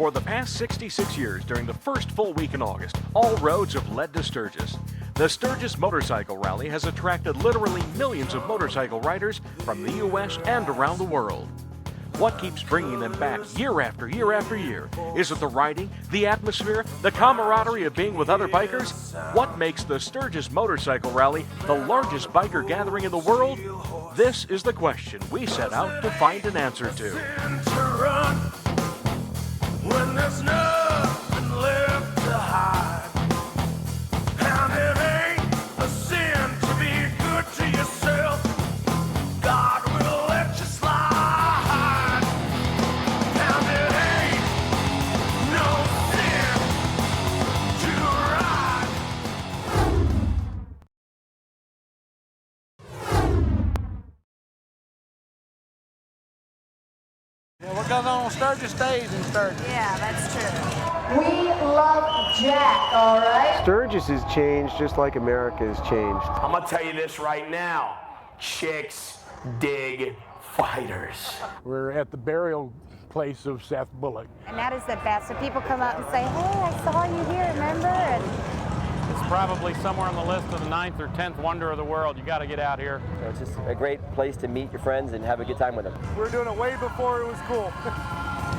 For the past 66 years, during the first full week in August, all roads have led to Sturgis. The Sturgis Motorcycle Rally has attracted literally millions of motorcycle riders from the U.S. and around the world. What keeps bringing them back year after year after year? Is it the riding, the atmosphere, the camaraderie of being with other bikers? What makes the Sturgis Motorcycle Rally the largest biker gathering in the world? This is the question we set out to find an answer to. When there's nothing left to hide, and it ain't a sin to be good to yourself, God will let you slide, and it ain't no sin to ride. Yeah, we're going on Sturgis stays in Sturgis. Yeah, that's true. We love Jack, all right? Sturgis has changed just like America has changed. I'm gonna tell you this right now. Chicks dig fighters. We're at the burial place of Seth Bullock. And that is the best. So people come up and say, hey, I saw you here, remember? And it's probably somewhere on the list of the 9th or 10th wonder of the world. You got to get out here. So it's just a great place to meet your friends and have a good time with them. We're doing it way before it was cool.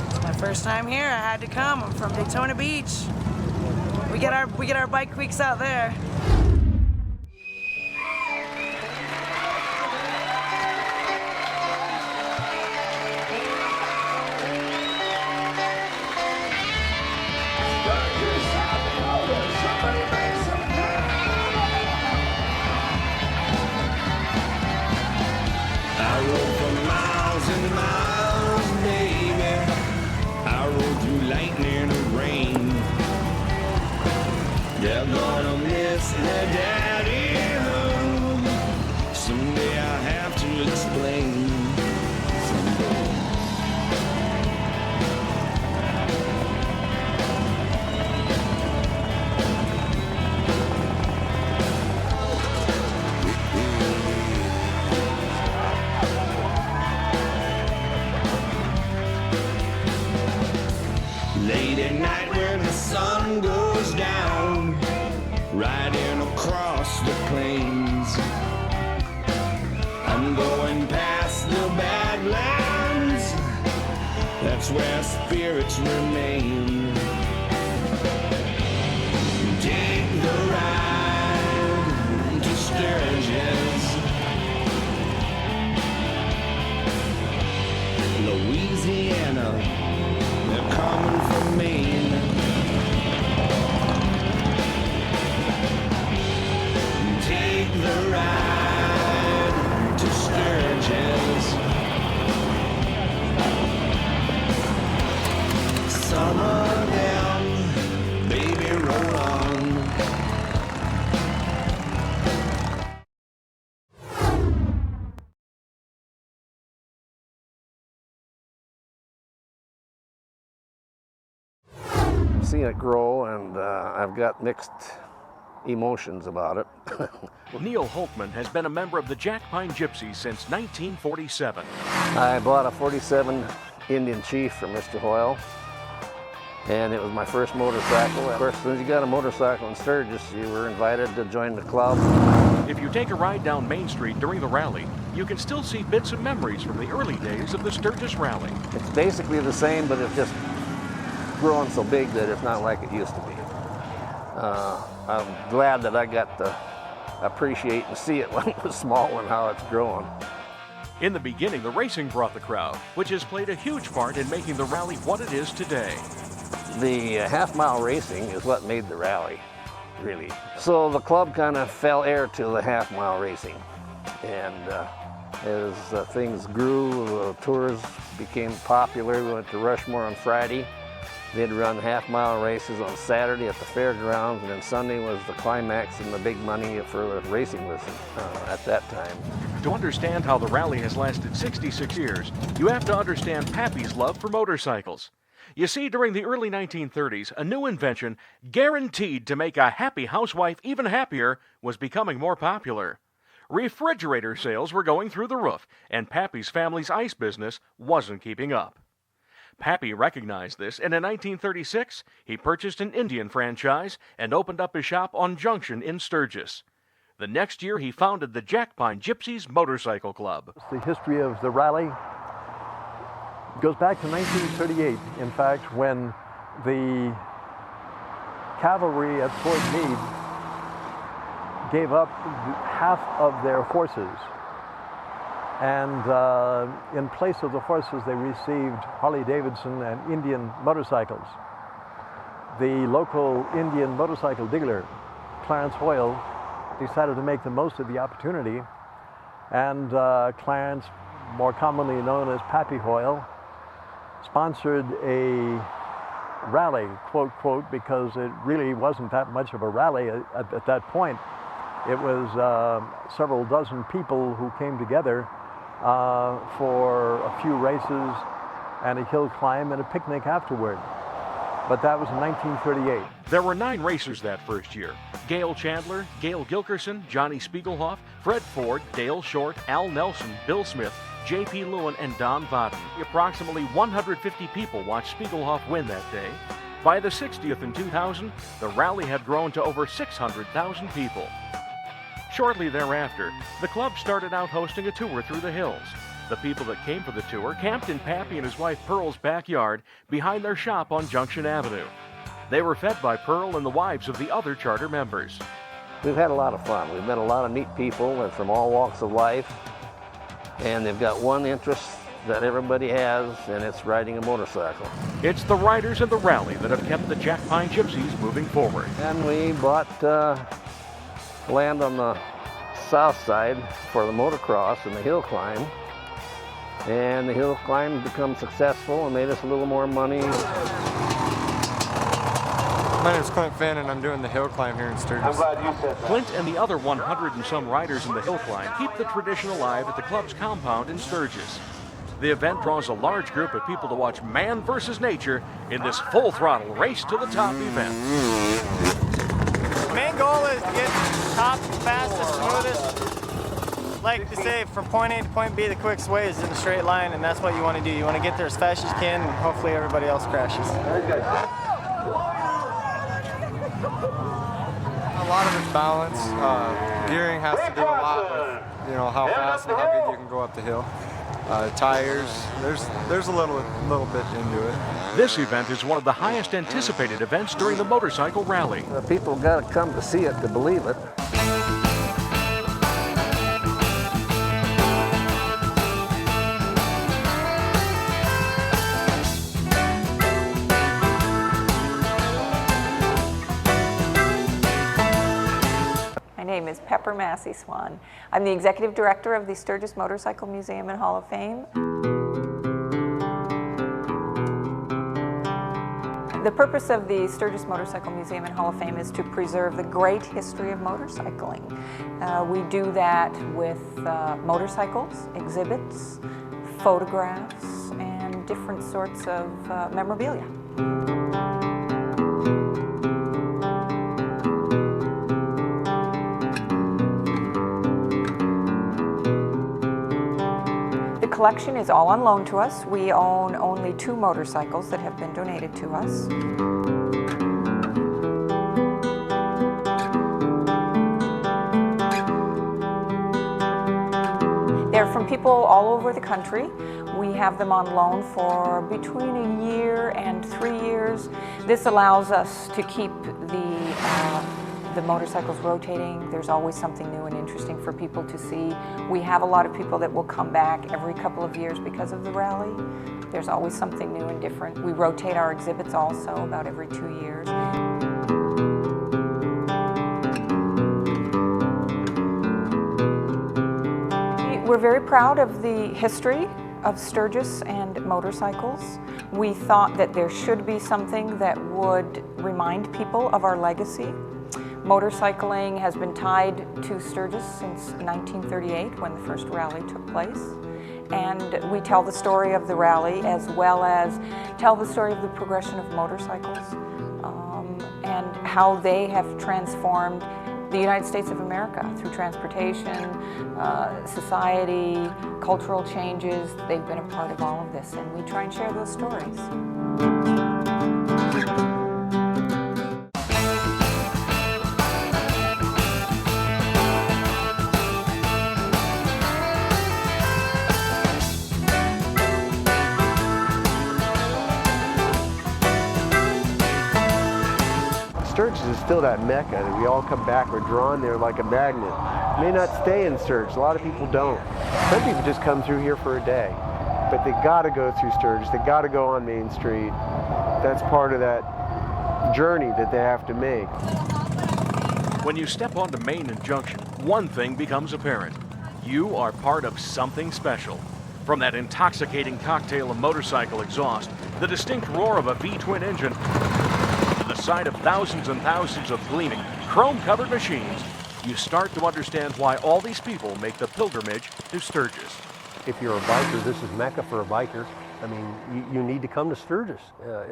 It's my first time here. I had to come. I'm from Daytona Beach. We get our bike weeks out there. They're gonna miss their daddy. Someday I'll have to explain. Late at night when the sun goes down, riding across the plains, I'm going past the Badlands. That's where spirits remain. Take the ride to Sturgis, Louisiana. They're coming from Maine. Take the ride to Sturgis. Some of them, baby, roll on. I've seen it grow, and I've got mixed emotions about it. Neil Holtman has been a member of the Jack Pine Gypsies since 1947. I bought a 47 Indian Chief from Mr. Hoyle, and it was my first motorcycle. Of course, as soon as you got a motorcycle in Sturgis, you were invited to join the club. If you take a ride down Main Street during the rally, you can still see bits and memories from the early days of the Sturgis Rally. It's basically the same, but it's just growing so big that it's not like it used to be. I'm glad that I got to appreciate and see it when it was small and how it's growing. In the beginning, the racing brought the crowd, which has played a huge part in making the rally what it is today. The half-mile racing is what made the rally, really. So the club kind of fell heir to the half-mile racing. And as things grew, the tours became popular. We went to Rushmore on Friday. They'd run half-mile races on Saturday at the fairgrounds, and then Sunday was the climax and the big money for the racing was at that time. To understand how the rally has lasted 66 years, you have to understand Pappy's love for motorcycles. You see, during the early 1930s, a new invention, guaranteed to make a happy housewife even happier, was becoming more popular. Refrigerator sales were going through the roof, and Pappy's family's ice business wasn't keeping up. Pappy recognized this, and in 1936, he purchased an Indian franchise and opened up his shop on Junction in Sturgis. The next year, he founded the Jack Pine Gypsies Motorcycle Club. The history of the rally goes back to 1938, in fact, when the cavalry at Fort Meade gave up half of their horses. And in place of the horses, they received Harley-Davidson and Indian motorcycles. The local Indian motorcycle dealer, Clarence Hoyle, decided to make the most of the opportunity. And Clarence, more commonly known as Pappy Hoyle, sponsored a rally, quote, quote, because it really wasn't that much of a rally at that point. It was several dozen people who came together for a few races and a hill climb and a picnic afterward. But that was in 1938. There were 9 racers that first year. Gail Chandler, Gail Gilkerson, Johnny Spiegelhoff, Fred Ford, Dale Short, Al Nelson, Bill Smith, J.P. Lewin, and Don Vodden. Approximately 150 people watched Spiegelhoff win that day. By the 60th in 2000, the rally had grown to over 600,000 people. Shortly thereafter, the club started out hosting a tour through the hills. The people that came for the tour camped in Pappy and his wife Pearl's backyard behind their shop on Junction Avenue. They were fed by Pearl and the wives of the other charter members. We've had a lot of fun. We've met a lot of neat people from all walks of life, and they've got one interest that everybody has, and it's riding a motorcycle. It's the riders and the rally that have kept the Jack Pine Gypsies moving forward. And we bought land on the south side for the motocross and the hill climb. And the hill climb become successful and made us a little more money. My name is Clint Finn, and I'm doing the hill climb here in Sturgis. I'm glad you said that. Clint and the other 100 and some riders in the hill climb keep the tradition alive at the club's compound in Sturgis. The event draws a large group of people to watch man versus nature in this full-throttle race to the top event. The main goal is to get top, fastest, smoothest. Like to say, from point A to point B, the quickest way is in a straight line, and that's what you want to do. You want to get there as fast as you can, and hopefully everybody else crashes. A lot of it's balance. Gearing has to do a lot with, how fast and how good you can go up the hill. Tires, there's a little bit into it. This event is one of the highest anticipated events during the motorcycle rally. People got to come to see it to believe it. My name is Pepper Massey-Swan. I'm the Executive Director of the Sturgis Motorcycle Museum and Hall of Fame. The purpose of the Sturgis Motorcycle Museum and Hall of Fame is to preserve the great history of motorcycling. We do that with motorcycles, exhibits, photographs, and different sorts of memorabilia. The collection is all on loan to us. We own only 2 motorcycles that have been donated to us. They're from people all over the country. We have them on loan for between a year and 3 years. This allows us to keep the motorcycles rotating. There's always something new and interesting for people to see. We have a lot of people that will come back every couple of years because of the rally. There's always something new and different. We rotate our exhibits also about every 2 years. We're very proud of the history of Sturgis and motorcycles. We thought that there should be something that would remind people of our legacy. Motorcycling has been tied to Sturgis since 1938 when the first rally took place. And we tell the story of the rally as well as tell the story of the progression of motorcycles and how they have transformed the United States of America through transportation, society, cultural changes. They've been a part of all of this, and we try and share those stories. Sturgis is still that mecca that we all come back, we're drawn there like a magnet. May not stay in Sturgis, a lot of people don't. Some people just come through here for a day, but they gotta go through Sturgis, they gotta go on Main Street. That's part of that journey that they have to make. When you step onto Main and Junction, one thing becomes apparent. You are part of something special. From that intoxicating cocktail of motorcycle exhaust, the distinct roar of a V-twin engine, the sight of thousands and thousands of gleaming, chrome-covered machines, you start to understand why all these people make the pilgrimage to Sturgis. If you're a biker, this is Mecca for a biker. I mean, you need to come to Sturgis.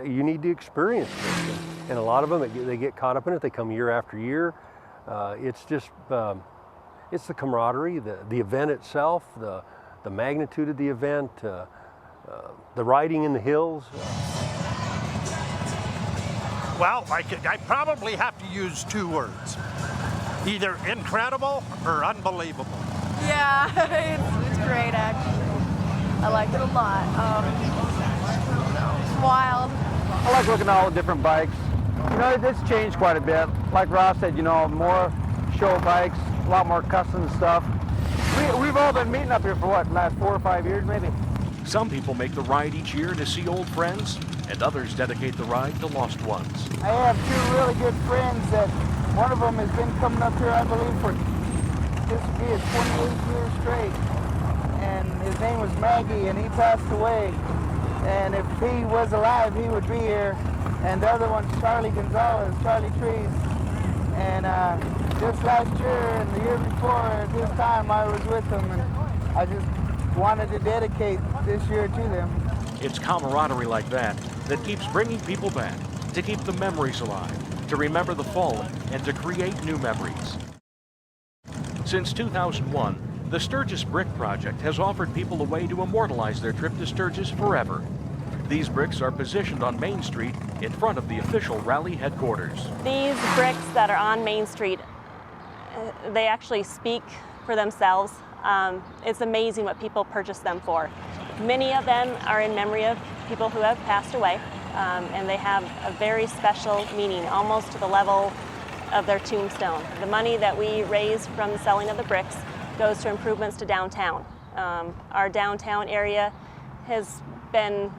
You need to experience this. And a lot of them, they get caught up in it. They come year after year. It's just, it's the camaraderie, the event itself, the magnitude of the event, the riding in the hills. Well, I probably have to use two words. Either incredible or unbelievable. Yeah, it's great actually. I like it a lot. It's wild. I like looking at all the different bikes. You know, it's changed quite a bit. Like Ross said, you know, more show bikes, a lot more custom stuff. We've all been meeting up here for what, last 4 or 5 years maybe? Some people make the ride each year to see old friends, and others dedicate the ride to lost ones. I have two really good friends that one of them has been coming up here, I believe, for this would be 28 years straight. And his name was Maggie, and he passed away. And if he was alive, he would be here. And the other one's Charlie Gonzalez, Charlie Trees. And just last year and the year before, at this time, I was with them, and I just wanted to dedicate this year to them. It's camaraderie like that that keeps bringing people back, to keep the memories alive, to remember the fallen, and to create new memories. Since 2001, the Sturgis Brick Project has offered people a way to immortalize their trip to Sturgis forever. These bricks are positioned on Main Street in front of the official rally headquarters. These bricks that are on Main Street, they actually speak for themselves. It's amazing what people purchase them for. Many of them are in memory of people who have passed away, and they have a very special meaning, almost to the level of their tombstone. The money that we raise from the selling of the bricks goes to improvements to downtown. Our downtown area has been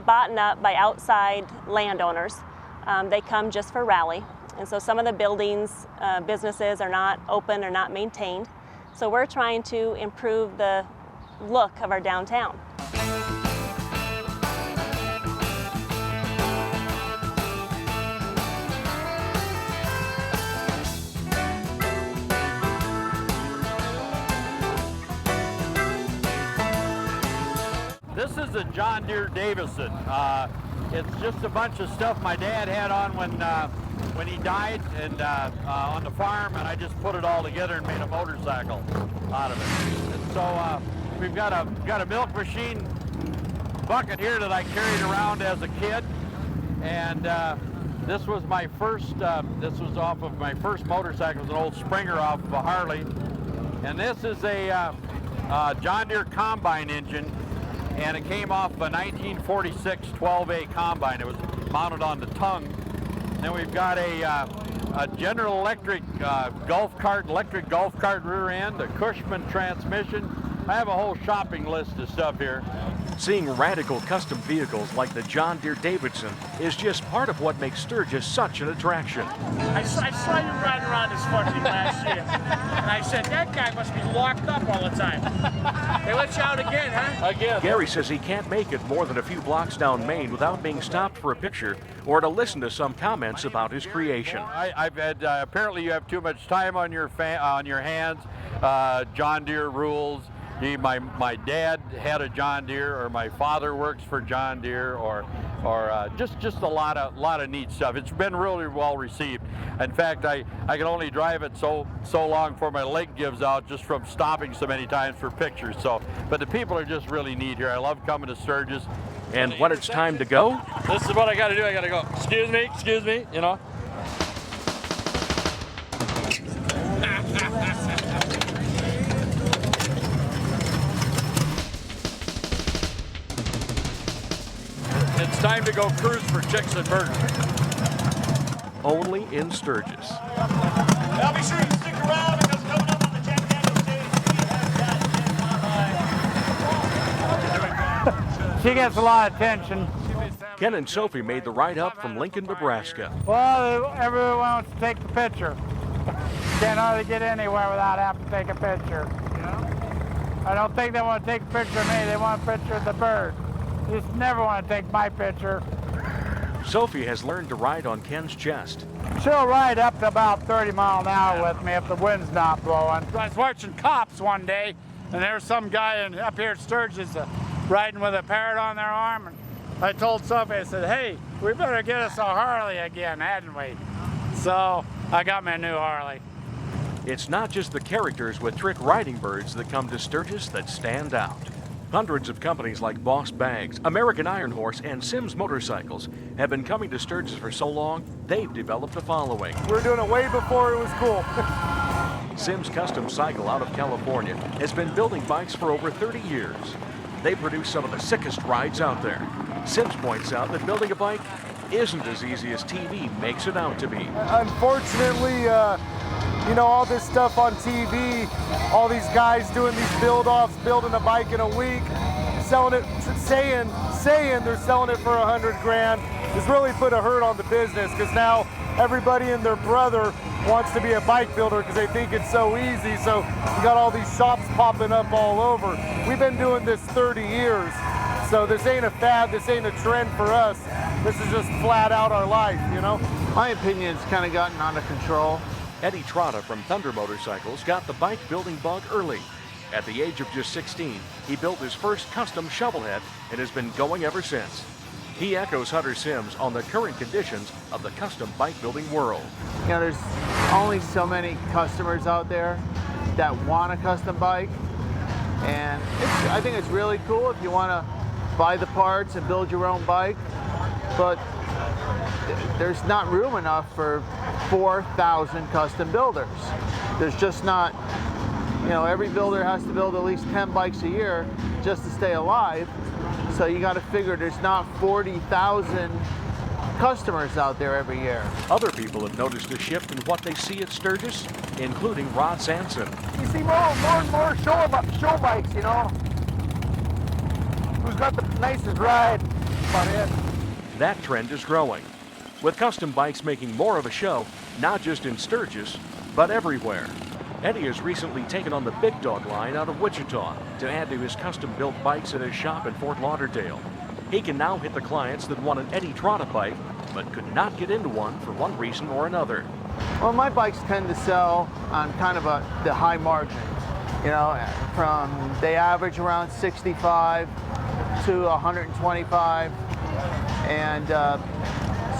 bought up by outside landowners. They come just for rally, and so some of the buildings, businesses are not open or not maintained. So we're trying to improve the look of our downtown. This is a John Deere Davison. It's just a bunch of stuff my dad had on when he died and on the farm, and I just put it all together and made a motorcycle out of it. And so we've got a milk machine bucket here that I carried around as a kid, and this was my first. This was off of my first motorcycle. It was an old Springer off of a Harley, and this is a John Deere combine engine. And it came off a 1946 12A combine. It was mounted on the tongue. Then we've got a General Electric electric golf cart rear end, a Cushman transmission. I have a whole shopping list of stuff here. Seeing radical custom vehicles like the John Deere Davidson is just part of what makes Sturgis such an attraction. I saw you riding around this funky last year, and I said, that guy must be locked up all the time. They let you out again, huh? Again. Gary says he can't make it more than a few blocks down Main without being stopped for a picture or to listen to some comments about his creation. I've had, apparently you have too much time on your hands, John Deere rules. My dad had a John Deere, or my father works for John Deere, or just a lot of neat stuff. It's been really well received. In fact, I can only drive it so long before my leg gives out just from stopping so many times for pictures. So, but the people are just really neat here. I love coming to Sturgis. And when it's time to go, this is what I got to do. I got to go. Excuse me, you know. It's time to go cruise for chicks and burgers. only in Sturgis. Now be sure you stick around because coming up on the Jack Daniels stage, we have got She gets a lot of attention. Ken and Sophie made the ride up from Lincoln, Nebraska. Well, everyone wants to take the picture. Can't hardly get anywhere without having to take a picture. I don't think they want to take a picture of me. They want a picture of the bird. They just never want to take my picture. Sophie has learned to ride on Ken's chest. She'll ride up to about 30 miles an hour with me if the wind's not blowing. I was watching Cops one day, and there was some guy up here at Sturgis riding with a parrot on their arm. And I told Sophie, I said, hey, we better get us a Harley again, hadn't we? So I got me a new Harley. It's not just the characters with trick riding birds that come to Sturgis that stand out. Hundreds of companies like Boss Bags, American Iron Horse, and Sims Motorcycles have been coming to Sturgis for so long, they've developed a following. We're doing it way before it was cool. Sims Custom Cycle out of California has been building bikes for over 30 years. They produce some of the sickest rides out there. Sims points out that building a bike isn't as easy as TV makes it out to be. Unfortunately, you know, all this stuff on TV, all these guys doing these build-offs, building a bike in a week, selling it, saying they're selling it for $100 grand, has really put a hurt on the business, because now everybody and their brother wants to be a bike builder because they think it's so easy. So you got all these shops popping up all over. We've been doing this 30 years, so this ain't a fad, this ain't a trend for us. This is just flat out our life, you know? My opinion's kind of gotten out of control. Eddie Trotta from Thunder Motorcycles got the bike building bug early. At the age of just 16, he built his first custom shovelhead and has been going ever since. He echoes Hunter Sims on the current conditions of the custom bike building world. You know, there's only so many customers out there that want a custom bike, and I think it's really cool if you want to buy the parts and build your own bike, but there's not room enough for 4,000 custom builders. There's just not, you know, every builder has to build at least 10 bikes a year just to stay alive. So you got to figure there's not 40,000 customers out there every year. Other people have noticed a shift in what they see at Sturgis, including Rod Sanson. You see more and more show bikes, you know. Who's got the nicest ride? About it. That trend is growing, with custom bikes making more of a show, not just in Sturgis, but everywhere. Eddie has recently taken on the Big Dog line out of Wichita to add to his custom-built bikes at his shop in Fort Lauderdale. He can now hit the clients that want an Eddie Trotta bike, but could not get into one for one reason or another. Well, my bikes tend to sell on kind of the high margin. You know, they average around 65 to 125. And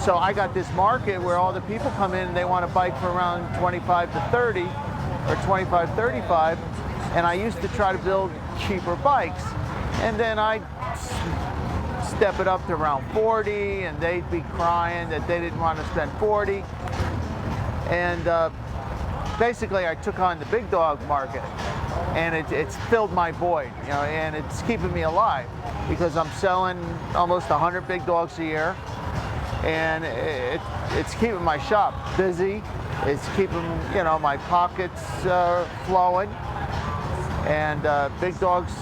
so I got this market where all the people come in and they want a bike for around 25 to 30 or 25, 35. And I used to try to build cheaper bikes. And then I'd step it up to around 40 and they'd be crying that they didn't want to spend 40. And basically I took on the big dog market. And it's filled my void, you know, and it's keeping me alive because I'm selling almost 100 big dogs a year, and it's keeping my shop busy. It's keeping, you know, my pockets flowing, and big dogs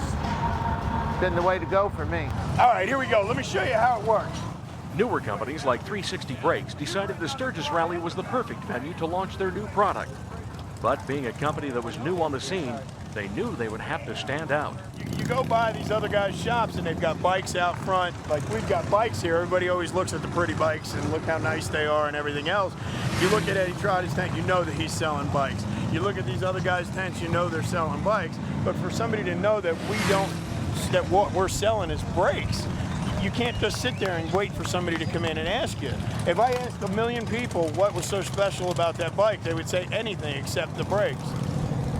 been the way to go for me. All right, here we go. Let me show you how it works. Newer companies like 360 Brakes decided the Sturgis Rally was the perfect venue to launch their new product. But being a company that was new on the scene, they knew they would have to stand out. You go by these other guys' shops and they've got bikes out front. Like we've got bikes here. Everybody always looks at the pretty bikes and look how nice they are and everything else. You look at Eddie Trotta's tank, you know that he's selling bikes. You look at these other guys' tents, you know they're selling bikes, but for somebody to know that that what we're selling is brakes, you can't just sit there and wait for somebody to come in and ask you. If I asked 1 million people what was so special about that bike, they would say anything except the brakes.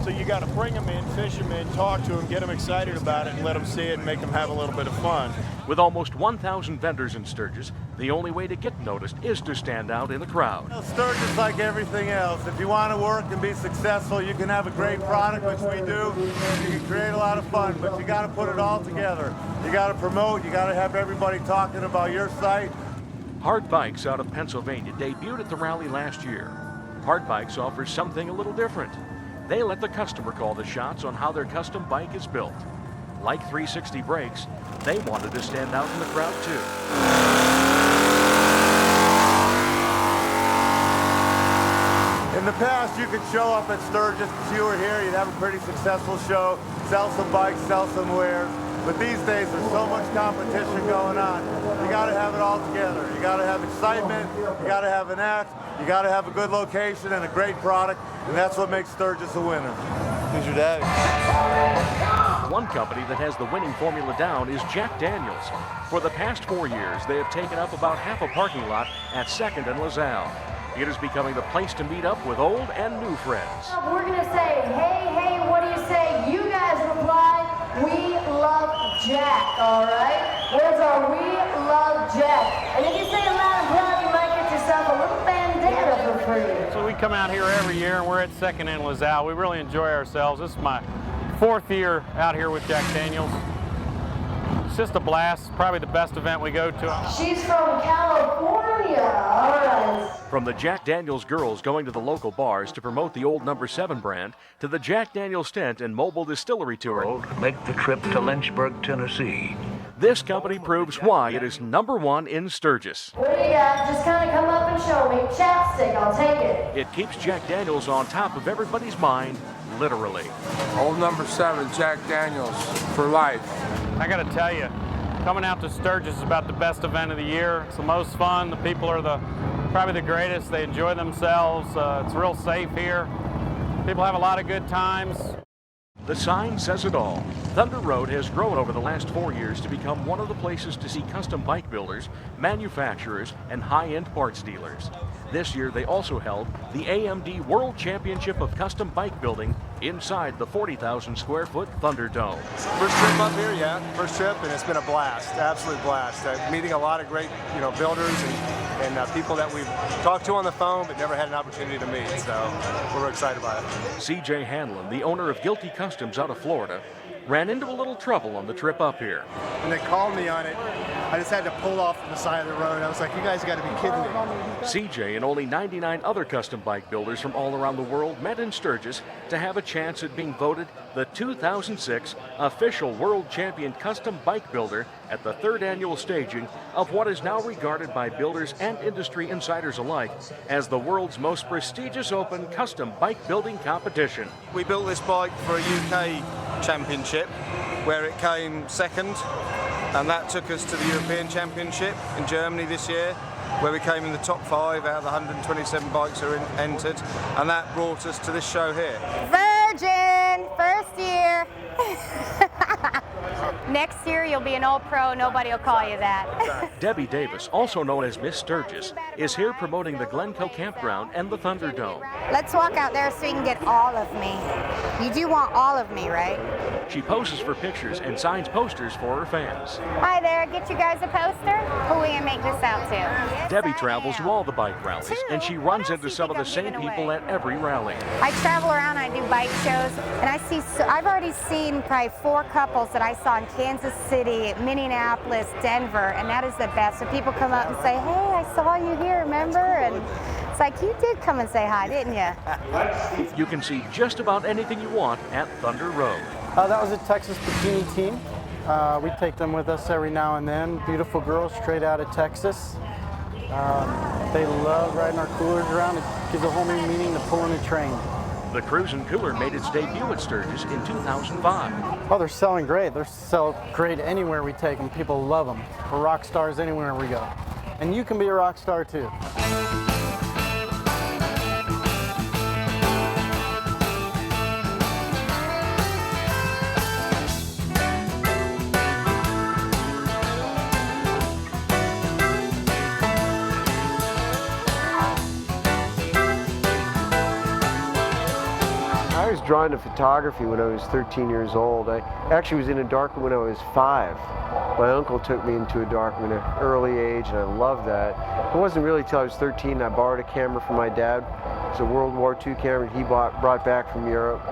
So you got to bring them in, fish them in, talk to them, get them excited about it, and let them see it and make them have a little bit of fun. With almost 1,000 vendors in Sturgis, the only way to get noticed is to stand out in the crowd. Well, Sturgis, like everything else, if you want to work and be successful, you can have a great product, which we do. You can create a lot of fun, but you got to put it all together. You got to promote, you got to have everybody talking about your site. Hard Bikes out of Pennsylvania debuted at the rally last year. Hard Bikes offers something a little different. They let the customer call the shots on how their custom bike is built. Like 360 Brakes, they wanted to stand out in the crowd too. In the past, you could show up at Sturgis. If you were here, you'd have a pretty successful show, sell some bikes, sell some wares. But these days, there's so much competition going on. You got to have it all together. You got to have excitement. You got to have an act. You got to have a good location and a great product, and that's what makes Sturgis a winner. Who's your daddy? One company that has the winning formula down is Jack Daniels. For the past 4 years, they have taken up about half a parking lot at 2nd and LaSalle. It is becoming the place to meet up with old and new friends. We're going to say, hey, hey, what do you say? You guys reply, we love Jack, all right? Words are, we love Jack. And if you say it loud and proud, you might get yourself a little bandana for free. So we come out here every year, and we're at 2nd and LaSalle. We really enjoy ourselves. This is my 4th year out here with Jack Daniels. It's just a blast, probably the best event we go to. She's from California, all right. From the Jack Daniels girls going to the local bars to promote the old No. 7 brand, to the Jack Daniels tent and mobile distillery tour, make the trip to Lynchburg, Tennessee. This company proves why it is #1 in Sturgis. What do you got? Just kind of come up and show me. Chapstick, I'll take it. It keeps Jack Daniels on top of everybody's mind, literally. Old No. 7, Jack Daniels, for life. I got to tell you, coming out to Sturgis is about the best event of the year. It's the most fun. The people are probably the greatest. They enjoy themselves. It's real safe here. People have a lot of good times. The sign says it all. Thunder Road has grown over the last 4 years to become one of the places to see custom bike builders, manufacturers, and high-end parts dealers. This year, they also held the AMD World Championship of Custom Bike Building inside the 40,000 square foot Thunderdome. First trip up here, yeah, first trip, and it's been a blast, absolute blast. Meeting a lot of great, builders and people that we've talked to on the phone but never had an opportunity to meet, so we're excited about it. C.J. Hanlon, the owner of Guilty Customs out of Florida, ran into a little trouble on the trip up here. When they called me on it, I just had to pull off from the side of the road. I was like, you guys got to be kidding me. CJ and only 99 other custom bike builders from all around the world met in Sturgis to have a chance at being voted the 2006 official world champion custom bike builder at the 3rd annual staging of what is now regarded by builders and industry insiders alike as the world's most prestigious open custom bike building competition. We built this bike for a UK championship where it came 2nd, and that took us to the European Championship in Germany this year, where we came in the top 5 out of the 127 bikes that are entered, and that brought us to this show here. Virgin, first year. Next year you'll be an old pro, nobody will call you that. Debbie Davis, also known as Miss Sturgis, is here promoting the Glencoe Campground and the Thunderdome. Let's walk out there so you can get all of me. You do want all of me, right? She poses for pictures and signs posters for her fans. Hi there, get you guys a poster? Who are we gonna make this out to? Debbie travels to all the bike rallies, and she runs into some of the same people at every rally. I travel around, I do bike shows, and I've already seen probably 4 couples that I saw in Kansas City, Minneapolis, Denver, and that is the best. So people come up and say, hey, I saw you here, remember? And it's like, you did come and say hi, didn't you? You can see just about anything you want at Thunder Road. That was a Texas bikini team. We take them with us every now and then. Beautiful girls straight out of Texas. They love riding our coolers around. It gives a whole new meaning to pulling a train. The Cruisin' Cooler made its debut at Sturgis in 2005. Oh, they're selling great. They're selling great anywhere we take them. People love them. We're rock stars anywhere we go. And you can be a rock star too. drawn to photography when I was 13 years old. I actually was in a darkroom when I was 5. My uncle took me into a darkroom at an early age, and I loved that. It wasn't really until I was 13 I borrowed a camera from my dad. It's a World War II camera he brought back from Europe.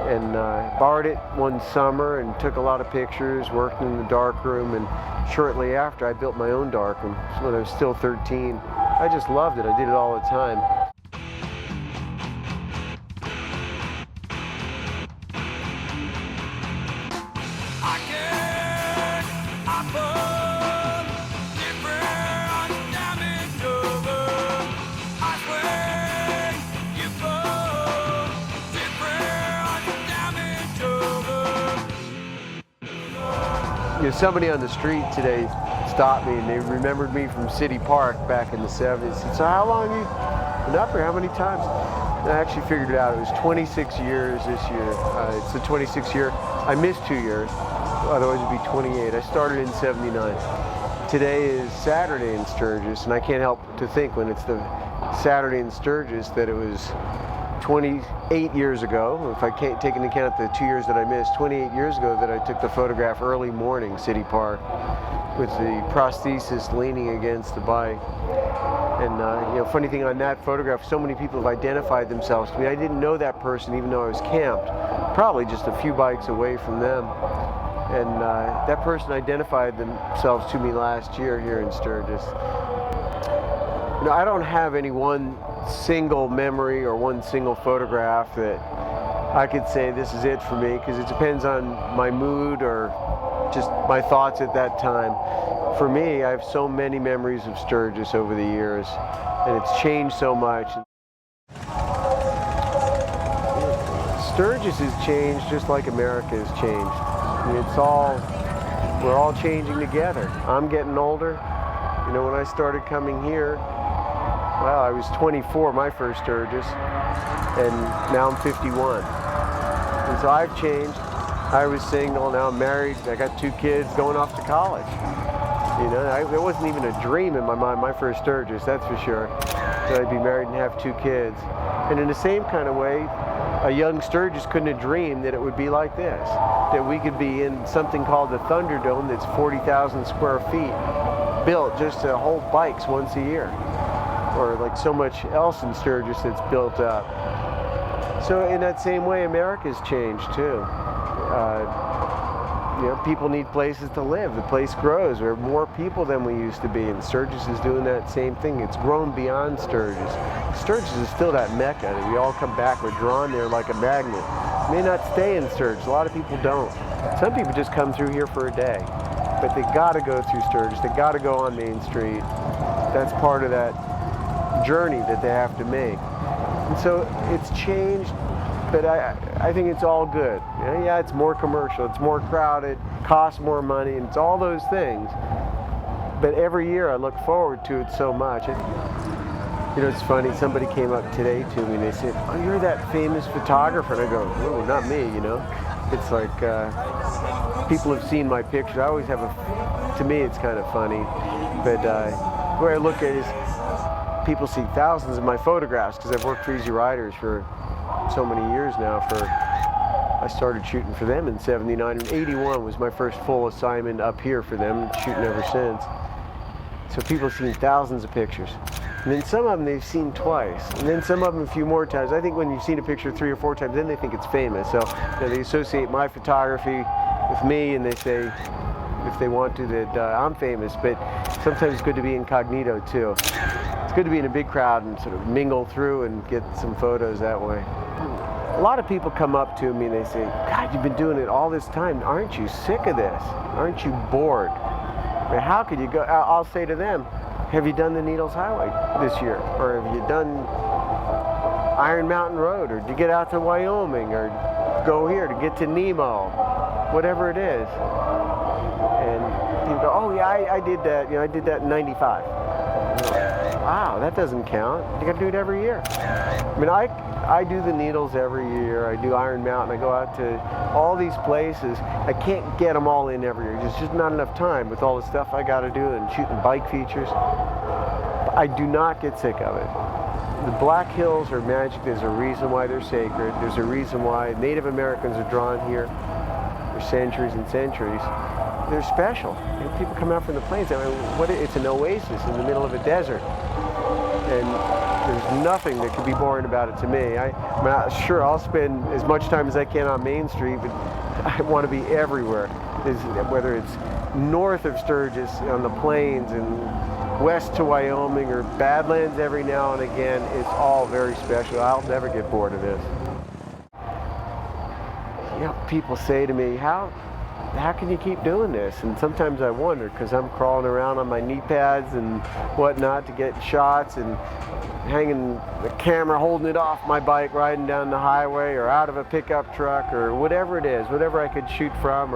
And borrowed it one summer and took a lot of pictures, worked in the darkroom, and shortly after I built my own darkroom when I was still 13. I just loved it. I did it all the time. You know, somebody on the street today stopped me and they remembered me from City Park back in the 70s. Said, so how long have you been up here? How many times? And I actually figured it out. It was 26 years this year. It's the 26th year. I missed 2 years. Otherwise it'd be 28. I started in 79. Today is Saturday in Sturgis, and I can't help to think when it's the Saturday in Sturgis that it was 28 years ago, if I can't take into account the 2 years that I missed, 28 years ago that I took the photograph early morning, City Park, with the prosthesis leaning against the bike. And you know, funny thing on that photograph, so many people have identified themselves to me. I didn't know that person even though I was camped, probably just a few bikes away from them. And that person identified themselves to me last year here in Sturgis. You know, I don't have any one single memory or one single photograph that I could say this is it for me, because it depends on my mood or just my thoughts at that time. For me, I have so many memories of Sturgis over the years, and it's changed so much. Sturgis has changed just like America has changed. I mean, we're all changing together. I'm getting older. You know, when I started coming here, well, I was 24 my first Sturgis, and now I'm 51. And so I've changed. I was single, now I'm married, I got 2 kids going off to college. You know, there wasn't even a dream in my mind, my first Sturgis, that's for sure, that I'd be married and have 2 kids. And in the same kind of way, a young Sturgis couldn't have dreamed that it would be like this, that we could be in something called the Thunderdome that's 40,000 square feet, built just to hold bikes once a year, or like so much else in Sturgis that's built up. So in that same way, America's changed too. You know, people need places to live. The place grows. There are more people than we used to be, and Sturgis is doing that same thing. It's grown beyond Sturgis. Sturgis is still that mecca that we all come back. We're drawn there like a magnet. May not stay in Sturgis. A lot of people don't. Some people just come through here for a day, but they got to go through Sturgis. They got to go on Main Street. That's part of that journey that they have to make. And so it's changed, but I think it's all good. You know, yeah, it's more commercial, it's more crowded, costs more money, and it's all those things. But every year I look forward to it so much. You know, it's funny, somebody came up today to me and they said, oh, you're that famous photographer. And I go, oh, not me, you know. It's like, people have seen my pictures. I always have to me it's kind of funny. But the way I look at it is, people see thousands of my photographs because I've worked for Easy Riders for so many years now. I started shooting for them in 79, and 81 was my first full assignment up here for them, shooting ever since. So people have seen thousands of pictures. And then some of them they've seen twice, and then some of them a few more times. I think when you've seen a picture 3 or 4 times, then they think it's famous. So you know, they associate my photography with me, and they say, if they want to, that I'm famous. But sometimes it's good to be incognito too. It's good to be in a big crowd and sort of mingle through and get some photos that way. A lot of people come up to me and they say, God, you've been doing it all this time. Aren't you sick of this? Aren't you bored? I mean, how could you go? I'll say to them, have you done the Needles Highway this year? Or have you done Iron Mountain Road? Or did you get out to Wyoming? Or go here to get to Nemo? Whatever it is. And people go, oh yeah, I did that. You know, I did that in 95. Wow, that doesn't count. You got to do it every year. I mean, I do the Needles every year. I do Iron Mountain. I go out to all these places. I can't get them all in every year. There's just not enough time with all the stuff I got to do and shooting bike features. I do not get sick of it. The Black Hills are magic. There's a reason why they're sacred. There's a reason why Native Americans are drawn here for centuries and centuries. They're special. You know, people come out from the plains. I mean, it's an oasis in the middle of a desert. And there's nothing that could be boring about it to me. Sure, I'll spend as much time as I can on Main Street, but I want to be everywhere. Whether it's north of Sturgis on the plains and west to Wyoming or Badlands every now and again, it's all very special. I'll never get bored of this. You know, people say to me, how can you keep doing this? And sometimes I wonder, because I'm crawling around on my knee pads and whatnot to get shots and hanging the camera, holding it off my bike, riding down the highway or out of a pickup truck or whatever it is, whatever I could shoot from.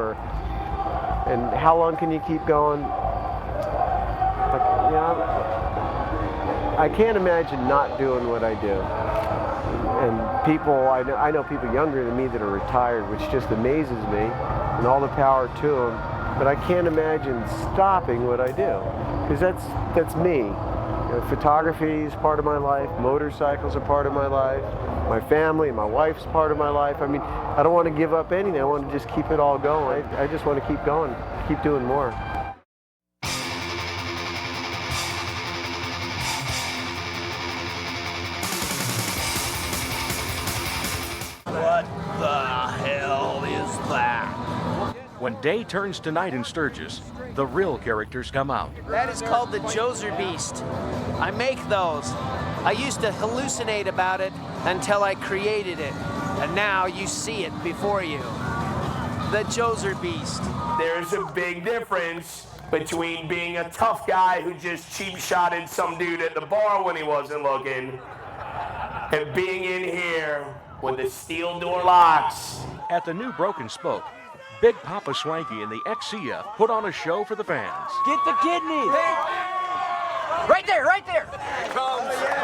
And how long can you keep going? But, you know, I can't imagine not doing what I do. And people, I know people younger than me that are retired, which just amazes me, and all the power to them. But I can't imagine stopping what I do, because that's me. You know, photography is part of my life. Motorcycles are part of my life. My family, my wife's part of my life. I mean, I don't want to give up anything. I want to just keep it all going. I just want to keep going, keep doing more. What the hell is that? When day turns to night in Sturgis, the real characters come out. That is called the Joser Beast. I make those. I used to hallucinate about it until I created it. And now you see it before you. The Joser Beast. There's a big difference between being a tough guy who just cheap-shotted some dude at the bar when he wasn't looking and being in here with the steel door locks. At the new Broken Spoke, Big Papa Swanky and the XCF put on a show for the fans. Get the kidneys! Right there, right there! Here it comes. Here it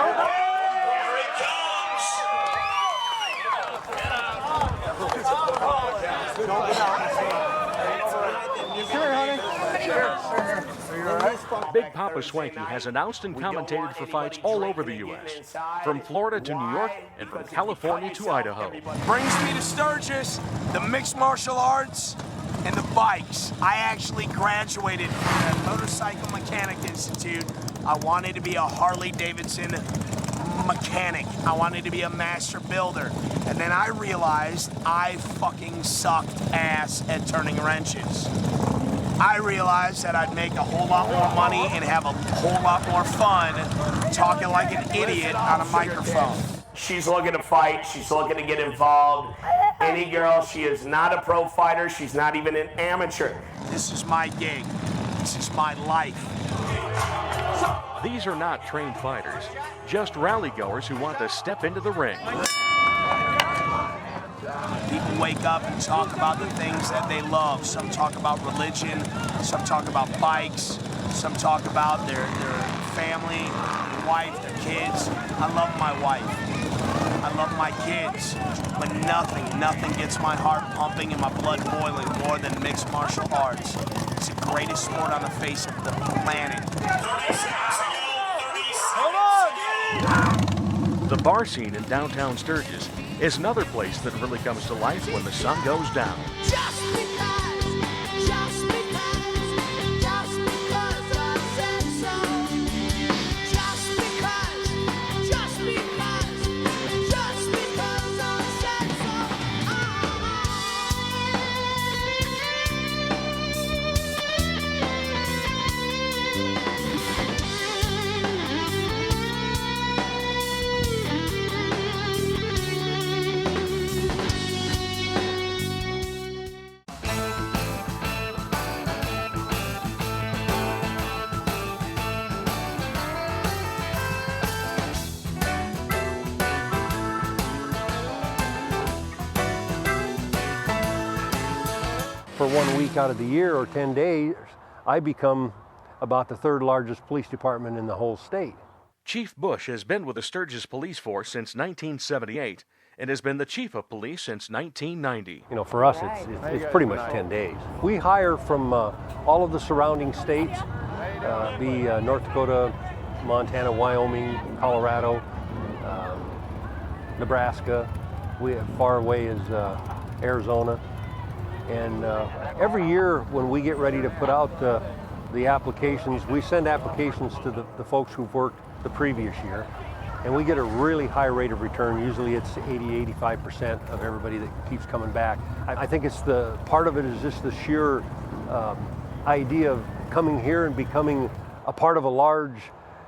Big Papa Swanky has announced and commentated for fights all over the U.S., from Florida to New York and from California to Idaho. Brings me to Sturgis, the mixed martial arts, and the bikes. I actually graduated from the Motorcycle Mechanic Institute. I wanted to be a Harley-Davidson mechanic. I wanted to be a master builder. And then I realized I fucking sucked ass at turning wrenches. I realized that I'd make a whole lot more money and have a whole lot more fun talking like an idiot on a microphone. She's looking to fight. She's looking to get involved. Any girl, she is not a pro fighter. She's not even an amateur. This is my gig. This is my life. These are not trained fighters, just rally goers who want to step into the ring. People wake up and talk about the things that they love. Some talk about religion, some talk about bikes, some talk about their family, their wife, their kids. I love my wife. I love my kids. But nothing gets my heart pumping and my blood boiling more than mixed martial arts. It's the greatest sport on the face of the planet. The bar scene in downtown Sturgis is another place that really comes to life when the sun goes down. For 1 week out of the year or 10 days, I become about the third largest police department in the whole state. Chief Bush has been with the Sturgis Police Force since 1978 and has been the chief of police since 1990. You know, for us, it's pretty much 10 days. We hire from all of the surrounding states, North Dakota, Montana, Wyoming, Colorado, Nebraska, far away is Arizona. And every year when we get ready to put out the applications, we send applications to the folks who've worked the previous year, and we get a really high rate of return. Usually it's 80–85% of everybody that keeps coming back. I think it's part of it is just the sheer idea of coming here and becoming a part of a large,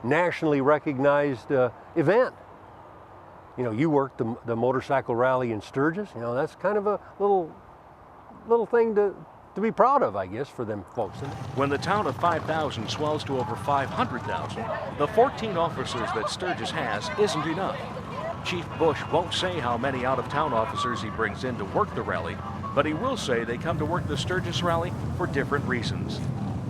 nationally recognized event. You know, you worked the motorcycle rally in Sturgis. You know, that's kind of a little thing to be proud of, I guess, for them folks. When the town of 5,000 swells to over 500,000, the 14 officers that Sturgis has isn't enough. Chief Bush won't say how many out-of-town officers he brings in to work the rally, but he will say they come to work the Sturgis Rally for different reasons.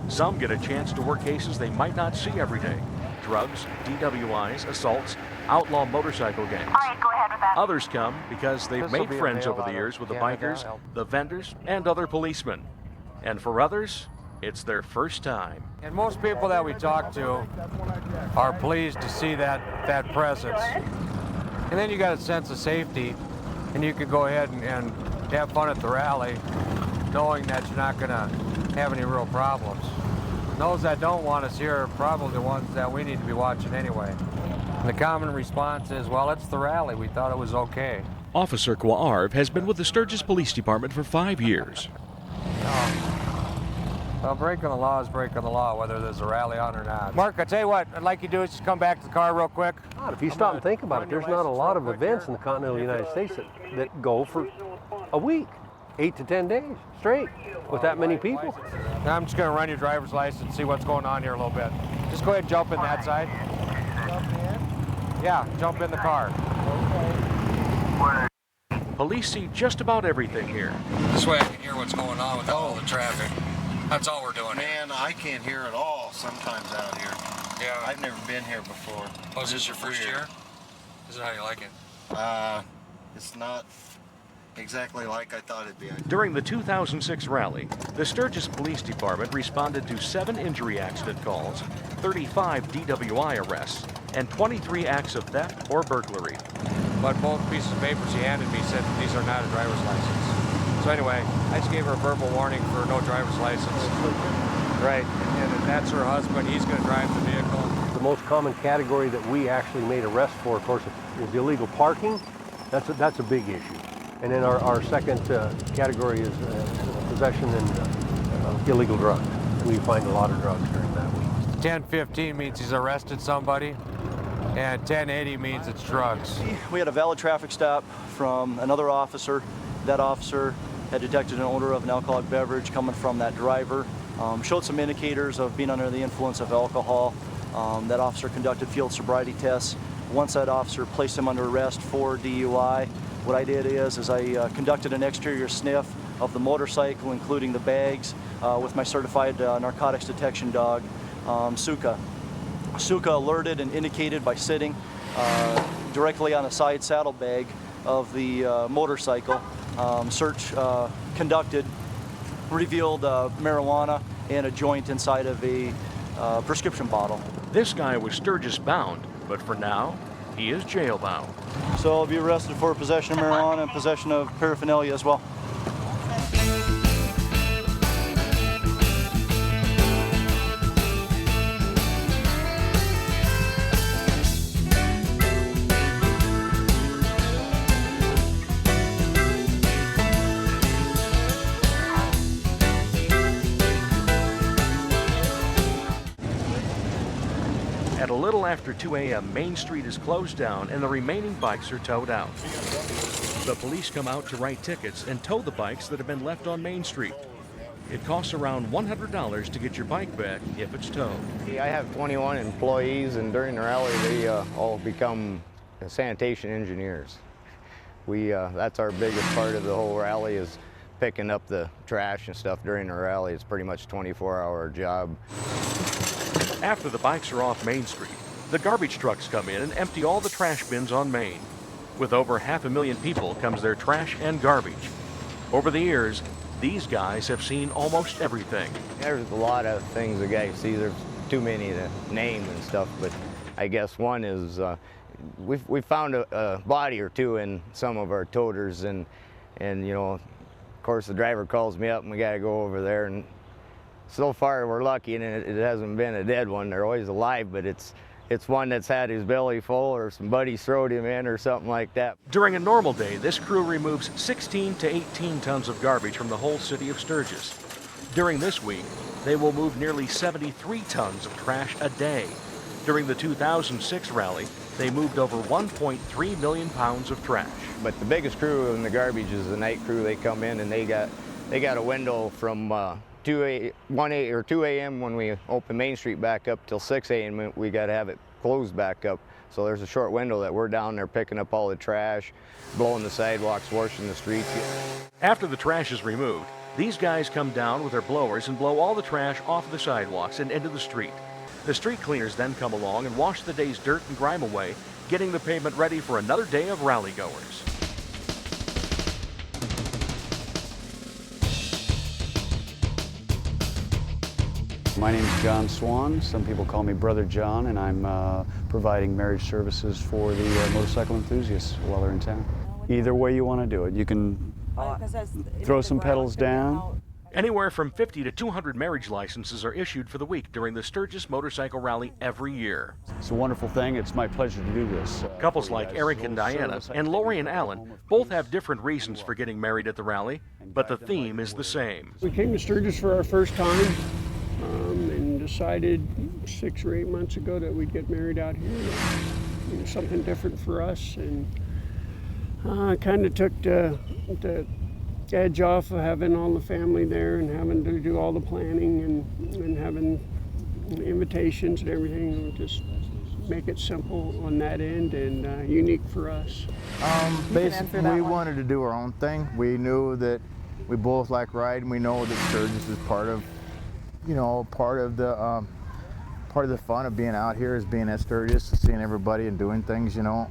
Some get a chance to work cases they might not see every day: drugs, DWIs, assaults, outlaw motorcycle gangs. All right, go ahead with that. Others come because they've made friends over the years with the bikers, the vendors, and other policemen. And for others, it's their first time. And most people that we talk to are pleased to see that presence. And then you got a sense of safety, and you can go ahead and have fun at the rally, knowing that you're not going to have any real problems. And those that don't want us here are probably the ones that we need to be watching anyway. And the common response is, well, it's the rally. We thought it was okay. Officer Kwaarv has been with the Sturgis Police Department for 5 years. Well, breaking the law is breaking the law, whether there's a rally on or not. Mark, I tell you what, I'd like you to do is just come back to the car real quick. God, if you stop and think about it, there's not a lot of events in the continental United States that go for a week, 8 to 10 days straight, with that many people. Now I'm just going to run your driver's license, see what's going on here a little bit. Just go ahead and jump in that side. Jump in? Yeah, jump in the car. Police see just about everything here. This way I can hear what's going on with all the traffic. That's all we're doing. Man, I can't hear at all sometimes out here. Yeah. I've never been here before. Oh, is this your first year? Is it how you like it? It's not exactly like I thought it'd be. During the 2006 rally, the Sturgis Police Department responded to 7 injury accident calls, 35 DWI arrests, and 23 acts of theft or burglary. But both pieces of papers he handed me said these are not a driver's license. So anyway, I just gave her a verbal warning for no driver's license. Right, and that's her husband. He's going to drive the vehicle. The most common category that we actually made arrests for, of course, is illegal parking. That's a big issue. And then our second category is possession and illegal drugs. We find a lot of drugs during that week. 1015 means he's arrested somebody, and 1080 means it's drugs. We had a valid traffic stop from another officer. That officer had detected an odor of an alcoholic beverage coming from that driver. Showed some indicators of being under the influence of alcohol. That officer conducted field sobriety tests. Once that officer placed him under arrest for DUI, what I did is I conducted an exterior sniff of the motorcycle, including the bags, with my certified narcotics detection dog, Suka. Suka alerted and indicated by sitting directly on the side saddlebag of the motorcycle. Search conducted revealed marijuana and a joint inside of a prescription bottle. This guy was Sturgis bound, but for now, he is jail bound. So I'll be arrested for possession of marijuana and possession of paraphernalia as well. At a little after 2 a.m., Main Street is closed down and the remaining bikes are towed out. The police come out to write tickets and tow the bikes that have been left on Main Street. It costs around $100 to get your bike back if it's towed. I have 21 employees, and during the rally, they all become sanitation engineers. That's our biggest part of the whole rally, is picking up the trash and stuff during the rally. It's pretty much a 24-hour job. After the bikes are off Main Street, the garbage trucks come in and empty all the trash bins on Main. With over 500,000 people comes their trash and garbage. Over the years, these guys have seen almost everything. There's a lot of things the guys see. There's too many to name and stuff, but I guess one is we found a body or two in some of our toters, and you know, of course the driver calls me up and we got to go over there, and so far we're lucky and it hasn't been a dead one. They're always alive, but it's one that's had his belly full or some buddies throwed him in or something like that. During a normal day, this crew removes 16 to 18 tons of garbage from the whole city of Sturgis. During this week, they will move nearly 73 tons of trash a day. During the 2006 rally, they moved over 1.3 million pounds of trash. But the biggest crew in the garbage is the night crew. They come in and they got a window from 2 a.m. when we open Main Street back up till 6 a.m. we got to have it closed back up. So there's a short window that we're down there picking up all the trash, blowing the sidewalks, washing the streets. After the trash is removed, these guys come down with their blowers and blow all the trash off the sidewalks and into the street. The street cleaners then come along and wash the day's dirt and grime away, getting the pavement ready for another day of rally goers. My name is John Swan. Some people call me Brother John, and I'm providing marriage services for the motorcycle enthusiasts while they're in town. Either way you want to do it. You can throw some pedals down. Anywhere from 50 to 200 marriage licenses are issued for the week during the Sturgis Motorcycle Rally every year. It's a wonderful thing. It's my pleasure to do this. Couples like Eric and Diana and Lori and Alan both have different reasons for getting married at the rally, but the theme is the same. We came to Sturgis for our first time and decided 6 or 8 months ago that we'd get married out here. You know, something different for us, and kind of took the edge off of having all the family there and having to do all the planning and having invitations and everything. We'll just make it simple on that end and unique for us. Basically, we wanted to do our own thing. We knew that we both like riding. We know that Sturgis is part of, you know, part of the fun of being out here is being at Sturgis, seeing everybody and doing things, you know.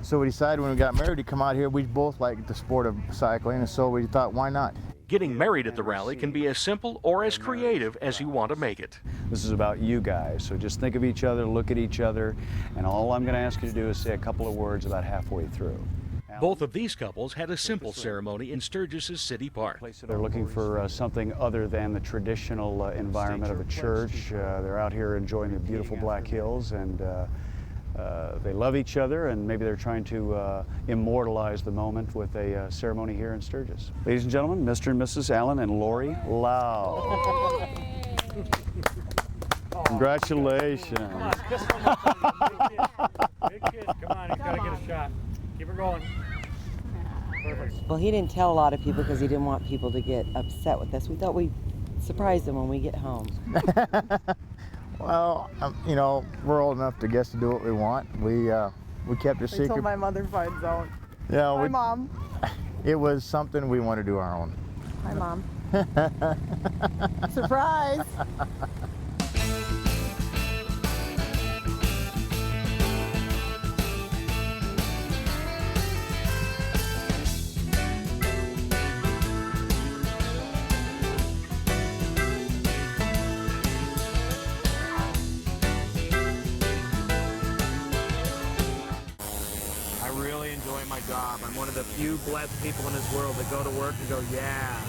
So we decided when we got married to come out here. We both liked the sport of cycling, and so we thought, why not? Getting married at the rally can be as simple or as creative as you want to make it. This is about you guys, so just think of each other, look at each other, and all I'm going to ask you to do is say a couple of words about halfway through. Both of these couples had a simple ceremony in Sturgis' City Park. They're looking for something other than the traditional environment of a church. They're out here enjoying the beautiful Black Hills, and they love each other, and maybe they're trying to immortalize the moment with a ceremony here in Sturgis. Ladies and gentlemen, Mr. and Mrs. Allen and Lori Lau. Congratulations. Come on, kiss them. Big kid, come on, he's got to get a shot. Keep her going. Perfect. Well, he didn't tell a lot of people because he didn't want people to get upset with us. We thought we'd surprise them when we get home. Well, you know, we're old enough to guess to do what we want. We kept it secret. Until my mother finds out. Yeah, my mom. It was something we want to do our own. Hi, Mom. Surprise! I'm one of the few blessed people in this world that go to work and go, yeah.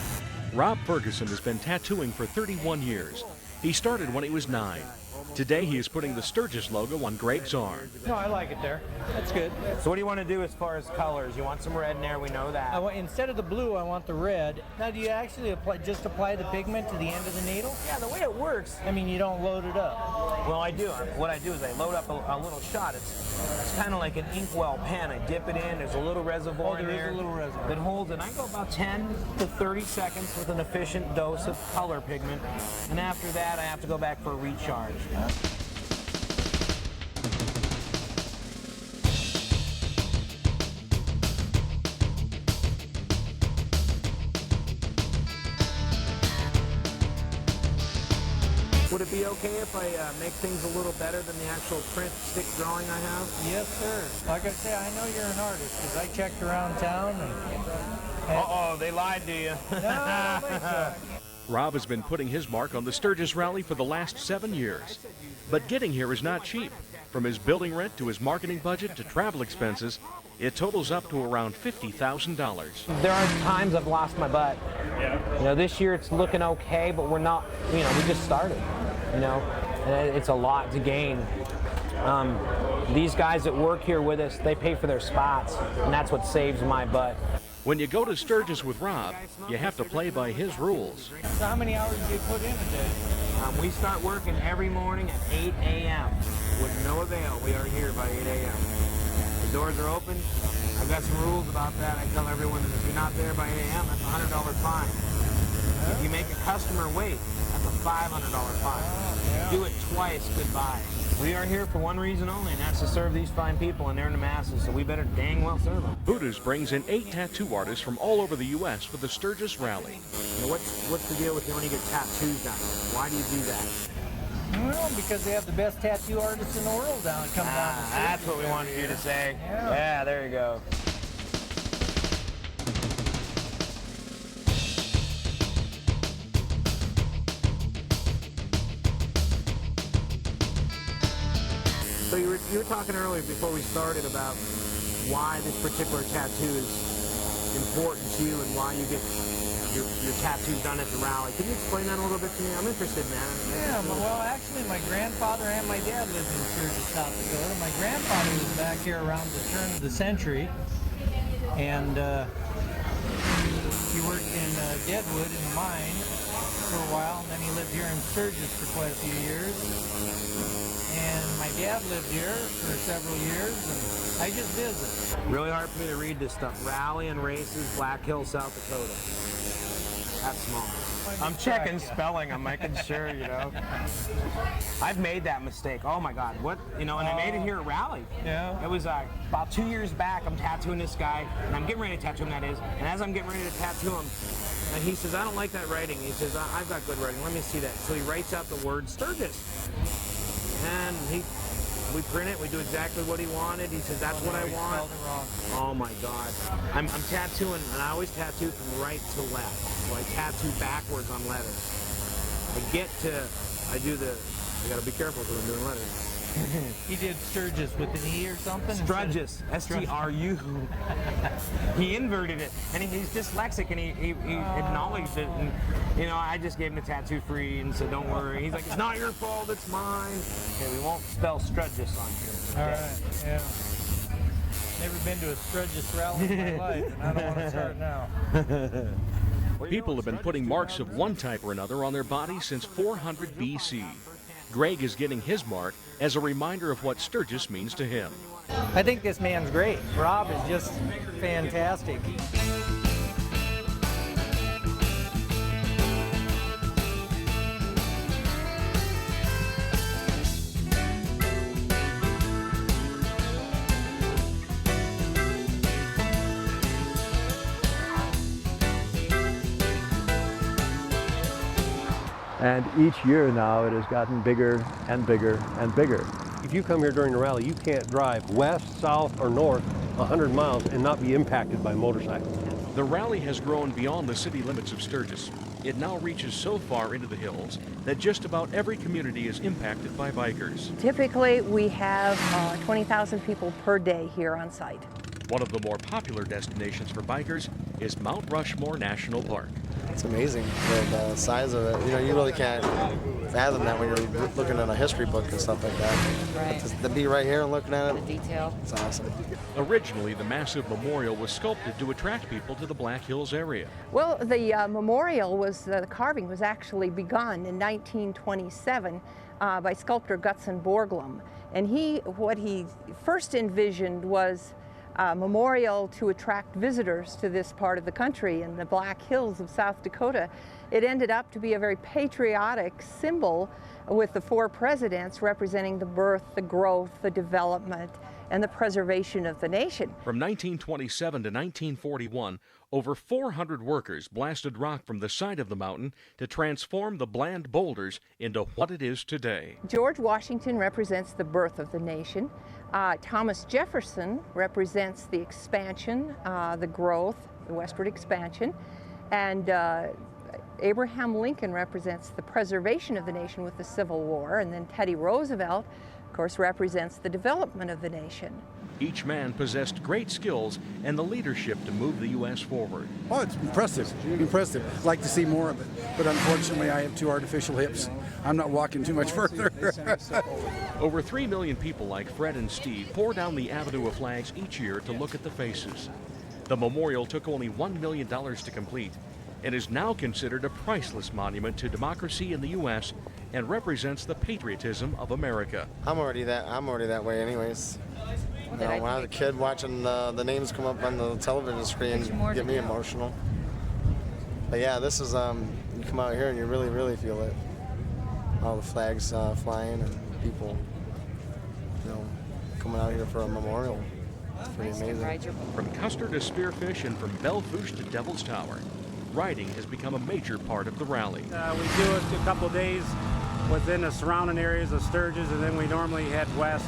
Rob Ferguson has been tattooing for 31 years. He started when he was 9. Today he is putting the Sturgis logo on Greg's arm. No, I like it there. That's good. So what do you want to do as far as colors? You want some red in there, we know that. Instead of the blue, I want the red. Now, do you actually just apply the pigment to the end of the needle? Yeah, the way it works. I mean, you don't load it up. Well, I do. What I do is I load up a little shot. It's kind of like an inkwell pen. I dip it in. There's a little reservoir in there. There is a little reservoir. That holds it. I go about 10 to 30 seconds with an efficient dose of color pigment. And after that, I have to go back for a recharge. Would it be okay if I make things a little better than the actual print stick drawing I have? Yes, sir. Like I say, I know you're an artist because I checked around town and uh-oh, they lied to you. No, I don't think so. Rob has been putting his mark on the Sturgis Rally for the last 7 years. But getting here is not cheap. From his building rent to his marketing budget to travel expenses, it totals up to around $50,000. There are times I've lost my butt. You know, this year it's looking okay, but we're not, you know, we just started, you know, and it's a lot to gain. These guys that work here with us, they pay for their spots, and that's what saves my butt. When you go to Sturgis with Rob, you have to play by his rules. So how many hours do you put in a day? We start working every morning at 8 a.m. With no avail, we are here by 8 a.m. The doors are open. I've got some rules about that. I tell everyone that if you're not there by 8 a.m., that's a $100 fine. If you make a customer wait, that's a $500 fine. Do it twice, goodbye. We are here for one reason only, and that's to serve these fine people, and they're in the masses, so we better dang well serve them. Hooters brings in 8 tattoo artists from all over the U.S. for the Sturgis Rally. You know, what's the deal with you when you get tattoos done? Why do you do that? Well, because they have the best tattoo artists in the world down. That's what we wanted you to say. Yeah, there you go. So you were talking earlier before we started about why this particular tattoo is important to you and why you get your tattoos done at the rally. Can you explain that a little bit to me? I'm interested in that. Yeah, well, actually, my grandfather and my dad lived in Sturgis, South Dakota. My grandfather was back here around the turn of the century, and he worked in Deadwood in the mine for a while, and then he lived here in Sturgis for quite a few years. And my dad lived here for several years, and I just visit. Really hard for me to read this stuff. Rally and Races, Black Hill, South Dakota. That's small. I'm checking spelling. I'm making sure, you know. I've made that mistake. Oh my God, what? You know, and I made it here at Rally. Yeah. It was about 2 years back. I'm tattooing this guy, and I'm getting ready to tattoo him, that is. And as I'm getting ready to tattoo him, and he says, I don't like that writing. He says, I've got good writing. Let me see that. So he writes out the word Sturgis. And we print it, we do exactly what he wanted. He says, that's what I want. Oh my God. I'm tattooing, and I always tattoo from right to left. So I tattoo backwards on letters. I gotta be careful because I'm doing letters. He did Sturgis with an E or something? Sturgis, S-T-R-U. He inverted it, and he's dyslexic, and he acknowledged it, and you know, I just gave him the tattoo free and said, don't worry. He's like, it's not your fault, it's mine. Okay, we won't spell Sturgis on here. All right, yeah. Never been to a Sturgis rally in my life, and I don't want to start now. People have been putting marks of one type or another on their bodies since 400 BC. Greg is getting his mark as a reminder of what Sturgis means to him. I think this man's great. Rob is just fantastic. And each year now it has gotten bigger and bigger and bigger. If you come here during the rally, you can't drive west, south, or north 100 miles and not be impacted by motorcycles. The rally has grown beyond the city limits of Sturgis. It now reaches so far into the hills that just about every community is impacted by bikers. Typically, we have 20,000 people per day here on site. One of the more popular destinations for bikers is Mt Rushmore National Park. It's amazing, the size of it. You know, you really can't fathom that when you're looking at a history book and stuff like that. Right. To be right here and looking at it, the detail. It's awesome. Originally, the massive memorial was sculpted to attract people to the Black Hills area. Well, the memorial was, the carving was actually begun in 1927 by sculptor Gutzon Borglum. And what he first envisioned was a memorial to attract visitors to this part of the country in the Black Hills of South Dakota. It ended up to be a very patriotic symbol with the 4 presidents representing the birth, the growth, the development, and the preservation of the nation. From 1927 to 1941, over 400 workers blasted rock from the side of the mountain to transform the bland boulders into what it is today. George Washington represents the birth of the nation. Thomas Jefferson represents the expansion, the growth, the westward expansion, and Abraham Lincoln represents the preservation of the nation with the Civil War, and then Teddy Roosevelt of course, represents the development of the nation. Each man possessed great skills and the leadership to move the U.S. forward. Oh, it's impressive, impressive. I'd like to see more of it, but unfortunately I have 2 artificial hips. I'm not walking too much further. Over 3 million people like Fred and Steve pour down the Avenue of Flags each year to look at the faces. The memorial took only $1 million to complete and is now considered a priceless monument to democracy in the U.S. and represents the patriotism of America. I'm already that way anyways. You know, when I was a kid watching the names come up on the television screen get me emotional. But yeah, this is, you come out here and you really, really feel it. All the flags flying and people, you know, coming out here for a memorial. It's pretty amazing. From Custer to Spearfish and from Belle Fourche to Devil's Tower, riding has become a major part of the rally. We do it a couple of days within the surrounding areas of Sturgis, and then we normally head west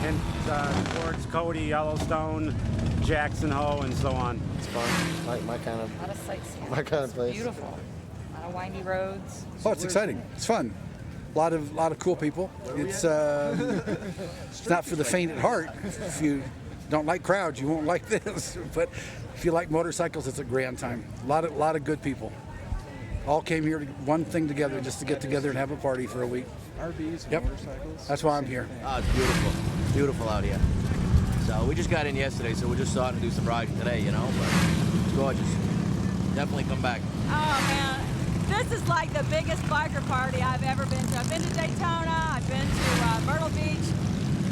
and towards Cody, Yellowstone, Jackson Hole, and so on. It's fun. My kind of. A lot of sightseeing. My kind of place. Beautiful. A lot of windy roads. Oh, it's exciting. It's fun. A lot of cool people. It's it's not for the faint at heart. If you don't like crowds, you won't like this. But if you like motorcycles, it's a grand time. A lot of good people. All came here to one thing together, just to get together and have a party for a week. RVs and yep. motorcycles. That's why I'm here. Oh, it's beautiful. Beautiful out here. So we just got in yesterday, so we're just starting to do some riding today, you know, but it's gorgeous. Definitely come back. Oh, man. This is like the biggest biker party I've ever been to. I've been to Daytona, I've been to Myrtle Beach,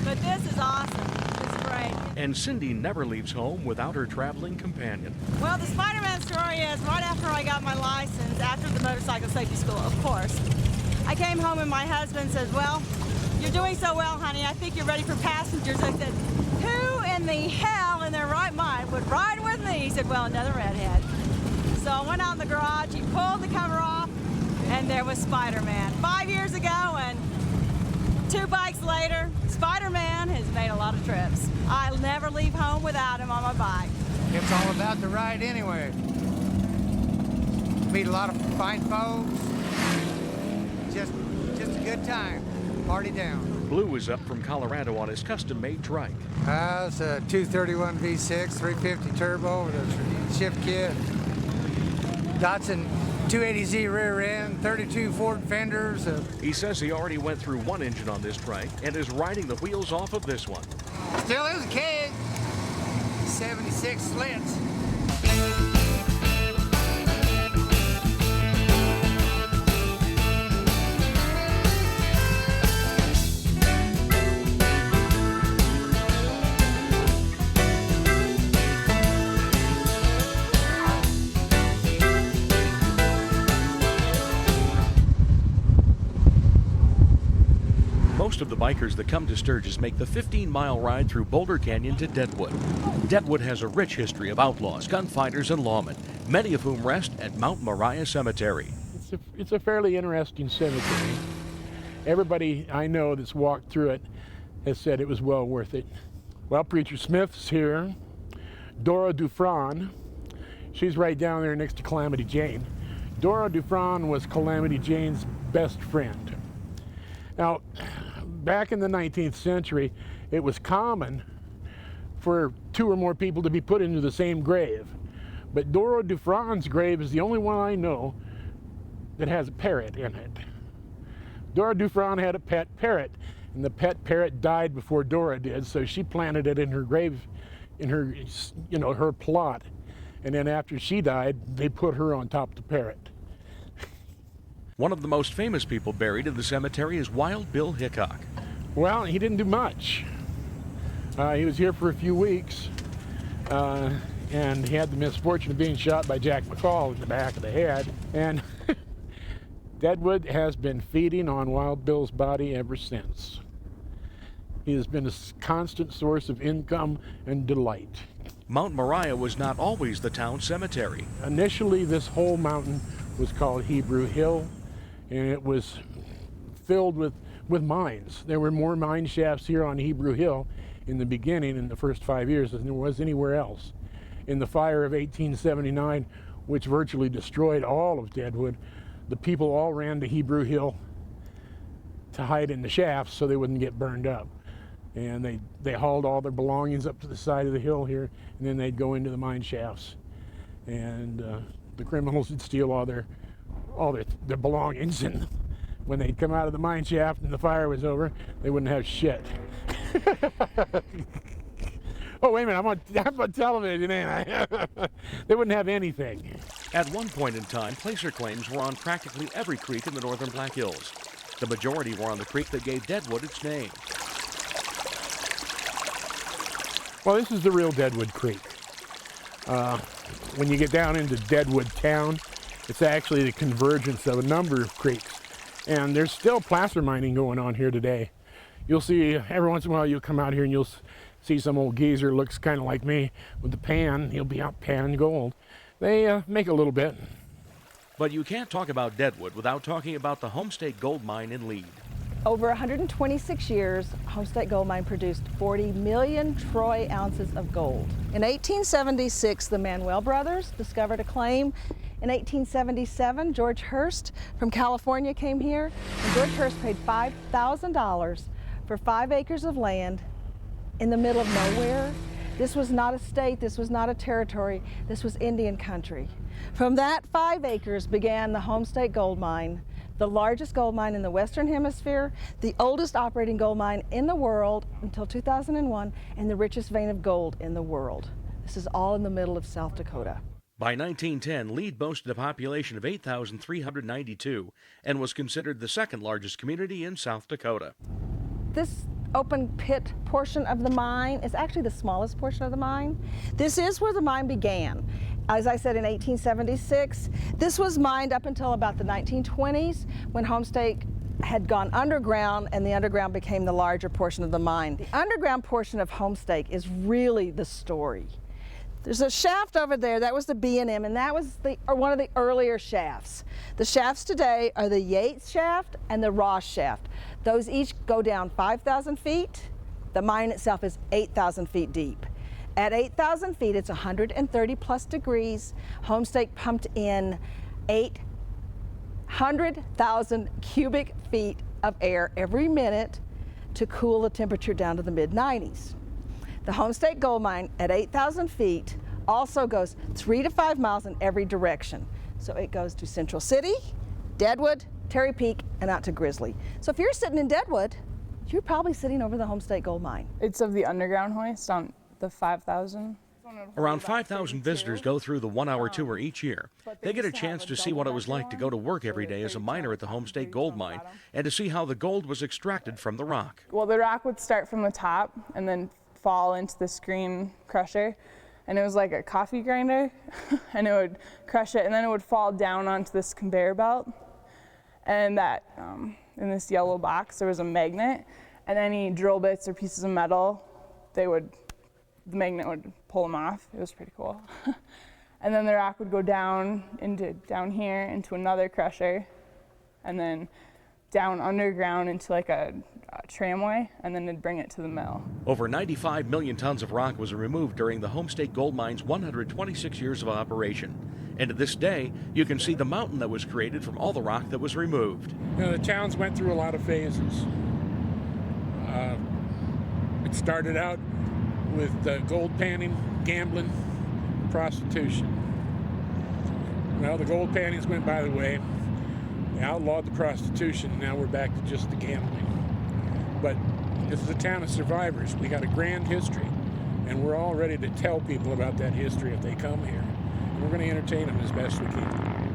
but this is awesome. It's great. And Cindy never leaves home without her traveling companion. Well, the Spider-Man story is right after I got my license, after the motorcycle safety school, of course, I came home and my husband says, well, you're doing so well, honey, I think you're ready for passengers. I said, who in the hell in their right mind would ride with me? He said, well, another redhead. So I went out in the garage, he pulled the cover off, and there was Spider-Man. 5 years ago, and 2 bikes later, Spider-Man has made a lot of trips. I'll never leave home without him on my bike. It's all about the ride anyway. Meet a lot of fine folks. Just a good time. Party down. Blue is up from Colorado on his custom-made trike. It's a 231 V6, 350 turbo with a shift kit. Datsun 280Z rear end, 32 Ford fenders. He says he already went through one engine on this trike and is riding the wheels off of this one. Still is a keg. 76 slits. Most of the bikers that come to Sturgis make the 15-mile ride through Boulder Canyon to Deadwood. Deadwood has a rich history of outlaws, gunfighters, and lawmen, many of whom rest at Mt Moriah Cemetery. It's a fairly interesting cemetery. Everybody I know that's walked through it has said it was well worth it. Well, Preacher Smith's here. Dora Dufresne, she's right down there next to Calamity Jane. Dora Dufresne was Calamity Jane's best friend. Now, back in the 19th century, it was common for 2 or more people to be put into the same grave. But Dora Dufresne's grave is the only one I know that has a parrot in it. Dora Dufresne had a pet parrot, and the pet parrot died before Dora did, so she planted it in her grave, in her, her plot. And then after she died, they put her on top of the parrot. One of the most famous people buried in the cemetery is Wild Bill Hickok. Well, he didn't do much. He was here for a few weeks, and he had the misfortune of being shot by Jack McCall in the back of the head. And Deadwood has been feeding on Wild Bill's body ever since. He has been a constant source of income and delight. Mount Moriah was not always the town cemetery. Initially, this whole mountain was called Hebrew Hill, and it was filled with mines. There were more mine shafts here on Hebrew Hill in the beginning, in the first 5 years, than there was anywhere else. In the fire of 1879, which virtually destroyed all of Deadwood, the people all ran to Hebrew Hill to hide in the shafts so they wouldn't get burned up. And they hauled all their belongings up to the side of the hill here, and then they'd go into the mine shafts. And the criminals would steal all their belongings, and when they'd come out of the mine shaft and the fire was over, they wouldn't have shit. Oh, wait a minute, I'm on television, ain't I? They wouldn't have anything. At one point in time, placer claims were on practically every creek in the northern Black Hills. The majority were on the creek that gave Deadwood its name. Well, this is the real Deadwood Creek. When you get down into Deadwood town, it's actually the convergence of a number of creeks. And there's still placer mining going on here today. You'll see, every once in a while you'll come out here and you'll see some old geezer looks kind of like me with the pan. He'll be out panning gold. They make a little bit. But you can't talk about Deadwood without talking about the Homestake Gold Mine in Lead. Over 126 years, Homestake Gold Mine produced 40 million troy ounces of gold. In 1876, the Manuel brothers discovered a claim. In 1877, George Hurst from California came here, and George Hurst paid $5,000 for 5 acres of land in the middle of nowhere. This was not a state, this was not a territory, this was Indian country. From that 5 acres began the Homestake Gold Mine, the largest gold mine in the Western Hemisphere, the oldest operating gold mine in the world until 2001, and the richest vein of gold in the world. This is all in the middle of South Dakota. By 1910, Lead boasted a population of 8,392 and was considered the second largest community in South Dakota. This open pit portion of the mine is actually the smallest portion of the mine. This is where the mine began. As I said, in 1876, this was mined up until about the 1920s when Homestake had gone underground, and the underground became the larger portion of the mine. The underground portion of Homestake is really the story. There's a shaft over there, that was the B&M, and that was one of the earlier shafts. The shafts today are the Yates shaft and the Ross shaft. Those each go down 5,000 feet. The mine itself is 8,000 feet deep. At 8,000 feet, it's 130 plus degrees. Homestake pumped in 800,000 cubic feet of air every minute to cool the temperature down to the mid-90s. The Homestake Gold Mine at 8,000 feet also goes 3 to 5 miles in every direction. So it goes to Central City, Deadwood, Terry Peak, and out to Grizzly. So if you're sitting in Deadwood, you're probably sitting over the Homestake Gold Mine. It's of the underground hoist on the 5,000. Around 5,000 visitors go through the 1-hour tour each year. They get a chance to see what it was like to go to work every day as a miner at the Homestake Gold Mine and to see how the gold was extracted from the rock. Well, the rock would start from the top and then fall into the screen crusher, and it was like a coffee grinder, and it would crush it, and then it would fall down onto this conveyor belt, and that in this yellow box there was a magnet, and any drill bits or pieces of metal, the magnet would pull them off. It was pretty cool. And then the rock would go down here into another crusher, and then down underground into like a tramway, and then they'd bring it to the mill. Over 95 million tons of rock was removed during the Homestake Gold Mine's 126 years of operation. And to this day, you can see the mountain that was created from all the rock that was removed. You know, the towns went through a lot of phases. It started out with gold panning, gambling, prostitution. Well, the gold pannings went by the way. They outlawed the prostitution. Now we're back to just the gambling. But this is a town of survivors. We got a grand history, and we're all ready to tell people about that history if they come here. And we're going to entertain them as best we can.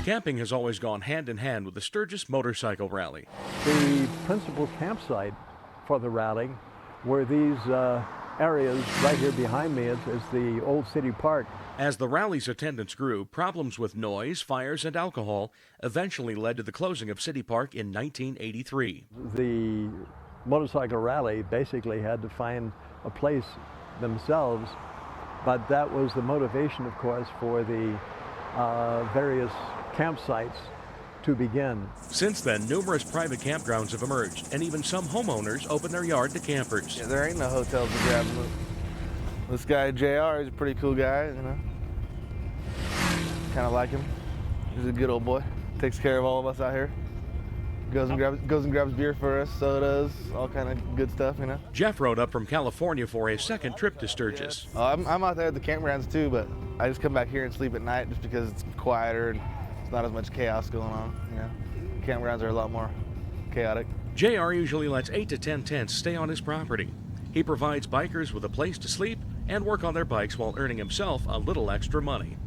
Camping has always gone hand in hand with the Sturgis Motorcycle Rally. The principal campsite for the rally were these areas right here behind me is the old city park. As the rally's attendance grew, problems with noise, fires, and alcohol eventually led to the closing of City Park in 1983. The motorcycle rally basically had to find a place themselves, but that was the motivation, of course, for the various campsites to begin. Since then, numerous private campgrounds have emerged, and even some homeowners open their yard to campers. Yeah, there ain't no hotels to grab them. This guy, JR, he's a pretty cool guy, you know. Kind of like him. He's a good old boy. Takes care of all of us out here. Goes and grabs beer for us, sodas, all kind of good stuff, you know. Jeff rode up from California for a second trip to Sturgis. I'm out there at the campgrounds too, but I just come back here and sleep at night just because it's quieter and it's not as much chaos going on, you know. Campgrounds are a lot more chaotic. JR usually lets 8 to 10 tents stay on his property. He provides bikers with a place to sleep and work on their bikes while earning himself a little extra money.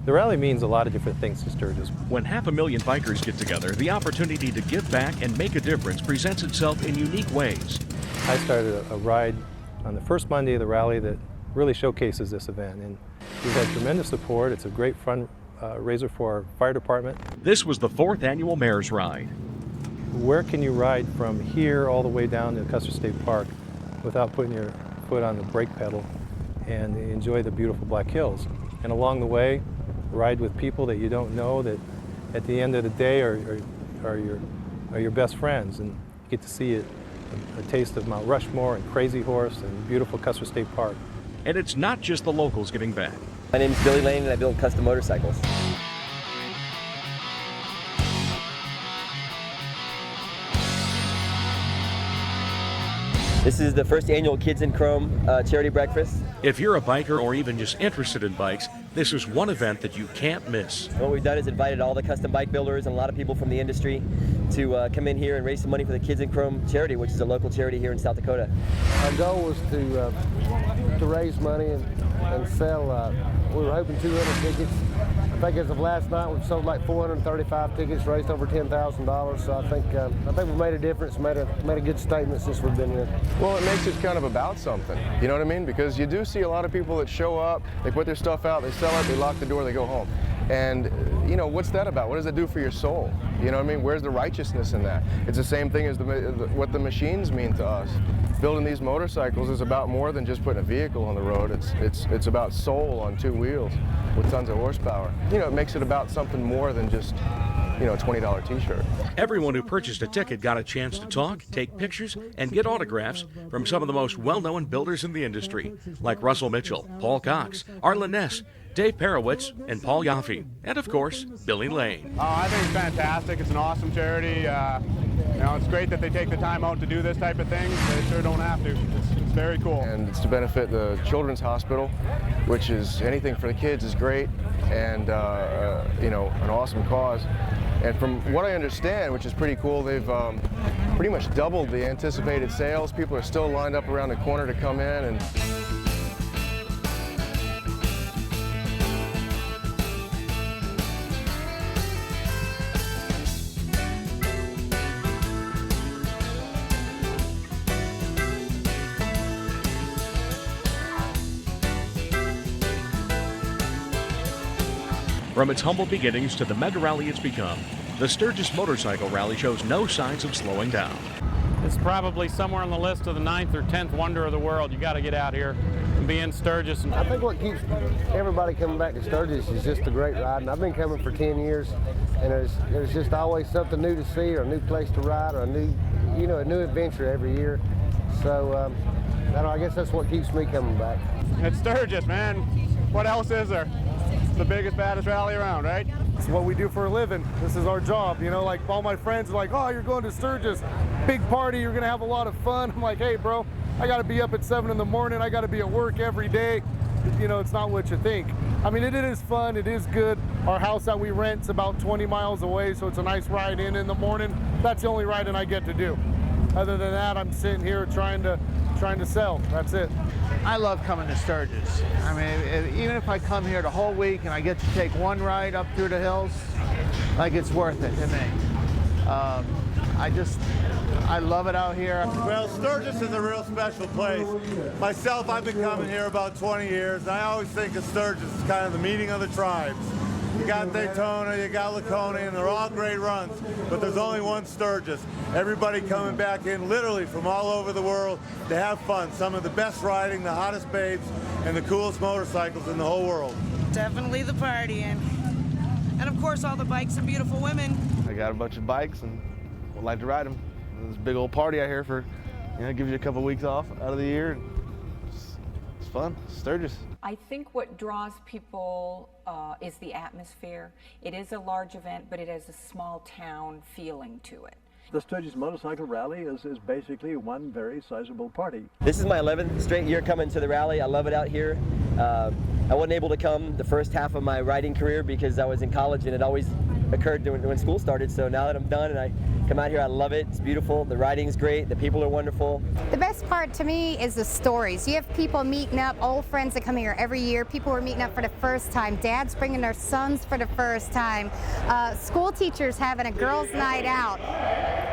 The rally means a lot of different things to Sturgis. When 500,000 bikers get together, the opportunity to give back and make a difference presents itself in unique ways. I started a ride on the first Monday of the rally that really showcases this event, and we've had tremendous support. It's a great fundraiser for our fire department. This was the 4th annual Mayor's Ride. Where can you ride from here all the way down to Custer State Park without putting your foot on the brake pedal and enjoy the beautiful Black Hills? And along the way, ride with people that you don't know that at the end of the day are your best friends, and you get to see a taste of Mt Rushmore and Crazy Horse and beautiful Custer State Park. And it's not just the locals giving back. My name is Billy Lane and I build custom motorcycles. This is the first annual Kids in Chrome charity breakfast. If you're a biker or even just interested in bikes, this is one event that you can't miss. What we've done is invited all the custom bike builders and a lot of people from the industry to come in here and raise some money for the Kids in Chrome charity, which is a local charity here in South Dakota. Our goal was to raise money and sell. We were hoping 200 tickets. I think as of last night, we've sold like 435 tickets, raised over $10,000. So I think we've made a difference, made a good statement since we've been here. Well, it makes it kind of about something. You know what I mean? Because you do see a lot of people that show up, they put their stuff out, they sell it, they lock the door, they go home. And, you know, what's that about? What does it do for your soul? You know what I mean? Where's the righteousness in that? It's the same thing as what the machines mean to us. Building these motorcycles is about more than just putting a vehicle on the road. It's about soul on 2 wheels with tons of horsepower. You know, it makes it about something more than just, you know, a $20 t-shirt. Everyone who purchased a ticket got a chance to talk, take pictures, and get autographs from some of the most well-known builders in the industry, like Russell Mitchell, Paul Cox, Arlen Ness, Dave Perowitz, and Paul Yaffe, and of course, Billy Lane. I think it's fantastic. It's an awesome charity. You know, it's great that they take the time out to do this type of thing. They sure don't have to. It's very cool. And it's to benefit the Children's Hospital, which is anything for the kids is great, and you know, an awesome cause. And from what I understand, which is pretty cool, they've pretty much doubled the anticipated sales. People are still lined up around the corner to come in. And From its humble beginnings to the mega rally it's become, the Sturgis Motorcycle Rally shows no signs of slowing down. It's probably somewhere on the list of the 9th or 10th wonder of the world. You got to get out here and be in Sturgis. I think what keeps everybody coming back to Sturgis is just the great riding. I've been coming for 10 years, and there's just always something new to see, or a new place to ride, or a new adventure every year. So I guess that's what keeps me coming back. It's Sturgis, man. What else is there? It's the biggest, baddest rally around, right? It's what we do for a living. This is our job. You know, like all my friends are like, oh, you're going to Sturgis, big party, you're gonna have a lot of fun. I'm like, hey bro, I gotta be up at 7 in the morning, I gotta be at work every day. You know, it's not what you think. I mean, it is fun, it is good. Our house that we rent's about 20 miles away, so it's a nice ride in the morning. That's the only riding I get to do. Other than that, I'm sitting here trying to sell. That's it. I love coming to Sturgis. I mean, even if I come here the whole week and I get to take one ride up through the hills, like, it's worth it to me. I love it out here. Well, Sturgis is a real special place. Myself, I've been coming here about 20 years, and I always think of Sturgis as kind of the meeting of the tribes. You got Daytona, you got Laconia, and they're all great runs, but there's only one Sturgis. Everybody coming back in literally from all over the world to have fun. Some of the best riding, the hottest babes, and the coolest motorcycles in the whole world. Definitely the partying. And of course all the bikes and beautiful women. I got a bunch of bikes and would like to ride them. There's a big old party out here for, gives you a couple weeks off out of the year. It's fun, Sturgis. I think what draws people is the atmosphere. It is a large event, but it has a small town feeling to it. The Sturgis Motorcycle Rally is basically one very sizable party. This is my 11th straight year coming to the rally. I love it out here. I wasn't able to come the first half of my riding career because I was in college and it always occurred when school started. So now that I'm done and I come out here, I love it. It's beautiful. The riding's great. The people are wonderful. The best part to me is the stories. You have people meeting up, old friends that come here every year. People are meeting up for the first time. Dads bringing their sons for the first time. School teachers having a girls' night out.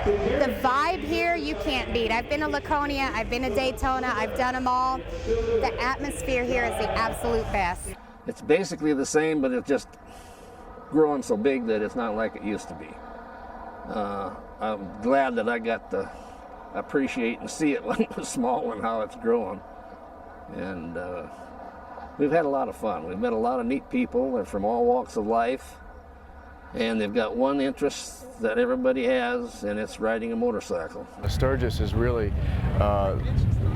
The vibe here you can't beat. I've been to Laconia, I've been to Daytona, I've done them all. The atmosphere here is the absolute best. It's basically the same, but it's just growing so big that it's not like it used to be. I'm glad that I got to appreciate and see it when it was small and how it's growing. And we've had a lot of fun. We've met a lot of neat people. They're from all walks of life. And they've got one interest that everybody has, and it's riding a motorcycle. Sturgis is really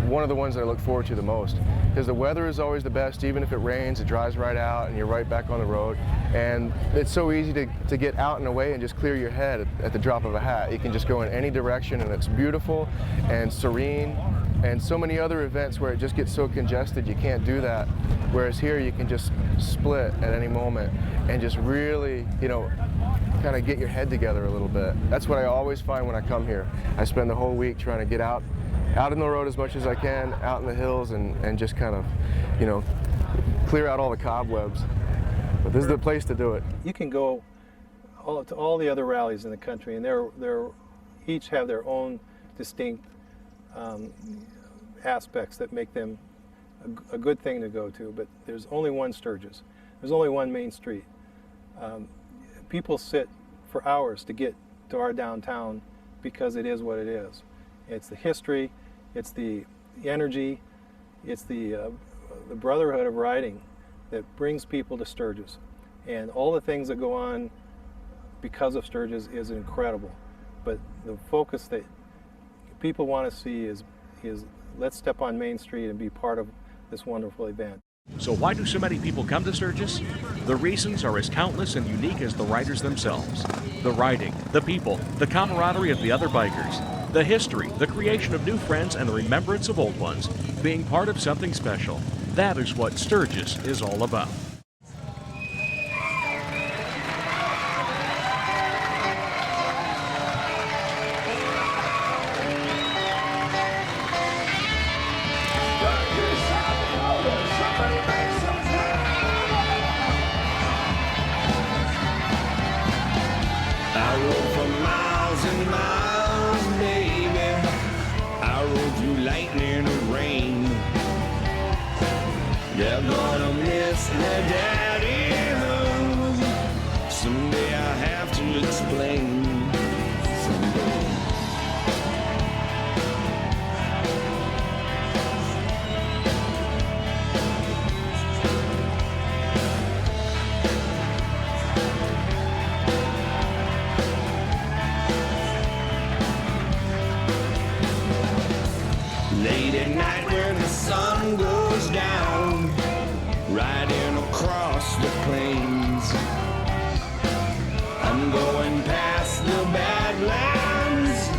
one of the ones that I look forward to the most, because the weather is always the best. Even if it rains, it dries right out and you're right back on the road. And it's so easy to get out and away and just clear your head at the drop of a hat. You can just go in any direction and it's beautiful and serene. And so many other events where it just gets so congested you can't do that. Whereas here you can just split at any moment and just really, kind of get your head together a little bit. That's what I always find when I come here. I spend the whole week trying to get out in the road as much as I can, out in the hills, and just kind of, clear out all the cobwebs. But this is the place to do it. You can go to all the other rallies in the country, and they're each have their own distinct aspects that make them a good thing to go to, but there's only one Sturgis. There's only one Main Street. People sit for hours to get to our downtown because it is what it is. It's the history, it's the energy, it's the brotherhood of riding that brings people to Sturgis. And all the things that go on because of Sturgis is incredible. But the focus that people want to see is let's step on Main Street and be part of this wonderful event. So why do so many people come to Sturgis? The reasons are as countless and unique as the riders themselves. The riding, the people, the camaraderie of the other bikers, the history, the creation of new friends, and the remembrance of old ones, being part of something special. That is what Sturgis is all about. They're gonna miss their daddy. Someday I have to explain. Late at night when the sun goes down, riding across the plains, I'm going past the Badlands.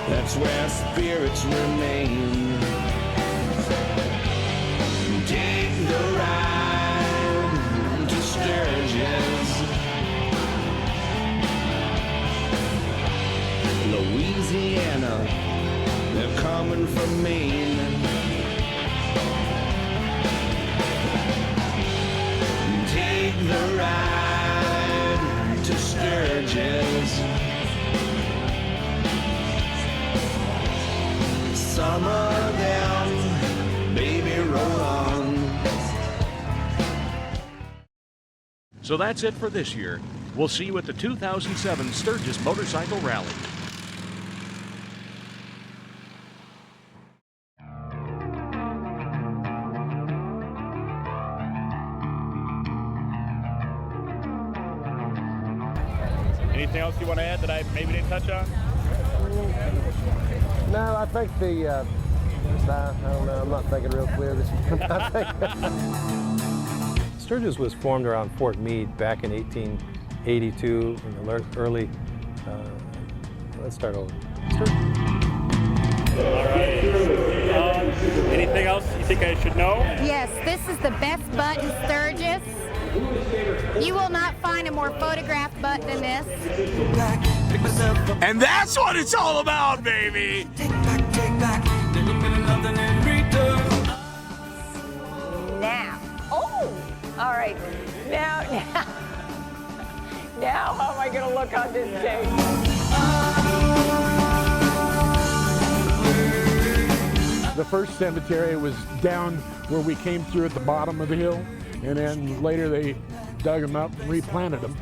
That's where spirits remain. Take the ride to Sturgis, Louisiana. They're coming from Maine. Take the ride to Sturgis. So that's it for this year. We'll see you at the 2007 Sturgis Motorcycle Rally. Anything else you want to add that I maybe didn't touch on? No, I think I don't know, I'm not thinking real clear this one. Sturgis was formed around Fort Meade back in 1882 in the early, let's start over. All right. Anything else you think I should know? Yes, this is the best butt in Sturgis. You will not find a more photographed butt than this. And that's what it's all about, baby! Now, oh, all right. Now, how am I going to look on this tape? The first cemetery was down where we came through at the bottom of the hill, and then later they dug them up and replanted them.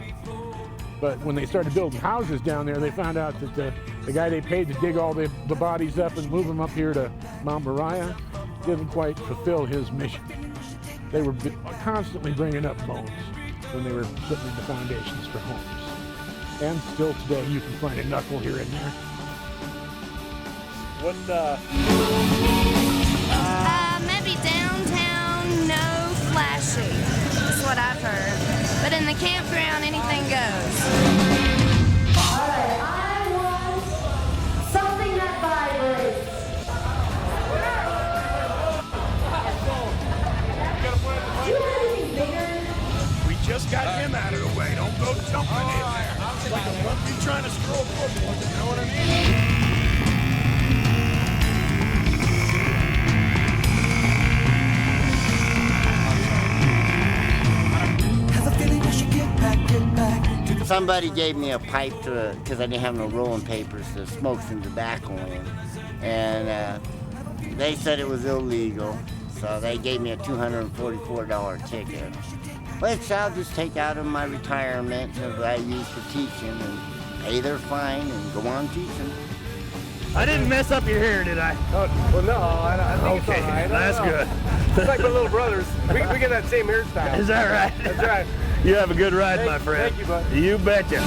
But when they started building houses down there, they found out that the guy they paid to dig all the bodies up and move them up here to Mt Rushmore didn't quite fulfill his mission. They were constantly bringing up bones when they were putting in the foundations for homes. And still today, you can find a knuckle here and there. What's maybe downtown, no flashy. That's what I've heard. But in the campground, anything goes. All right, I want something that vibrates. Do you have anything bigger? We just got him out of the way. Don't go jumping in there. It's like a monkey trying to scroll football. You know what I mean? Somebody gave me a pipe because I didn't have no rolling papers to smoke some tobacco in, and they said it was illegal, so they gave me a $244 ticket, which I'll just take out of my retirement that I use for teaching and pay their fine and go on teaching. I didn't mess up your hair, did I? Oh, well, no, I think Okay, it's all right. that's good. It's like my little brothers. We get that same hairstyle. Is that right? That's right. You have a good ride, my friend. Thank you, bud. You betcha.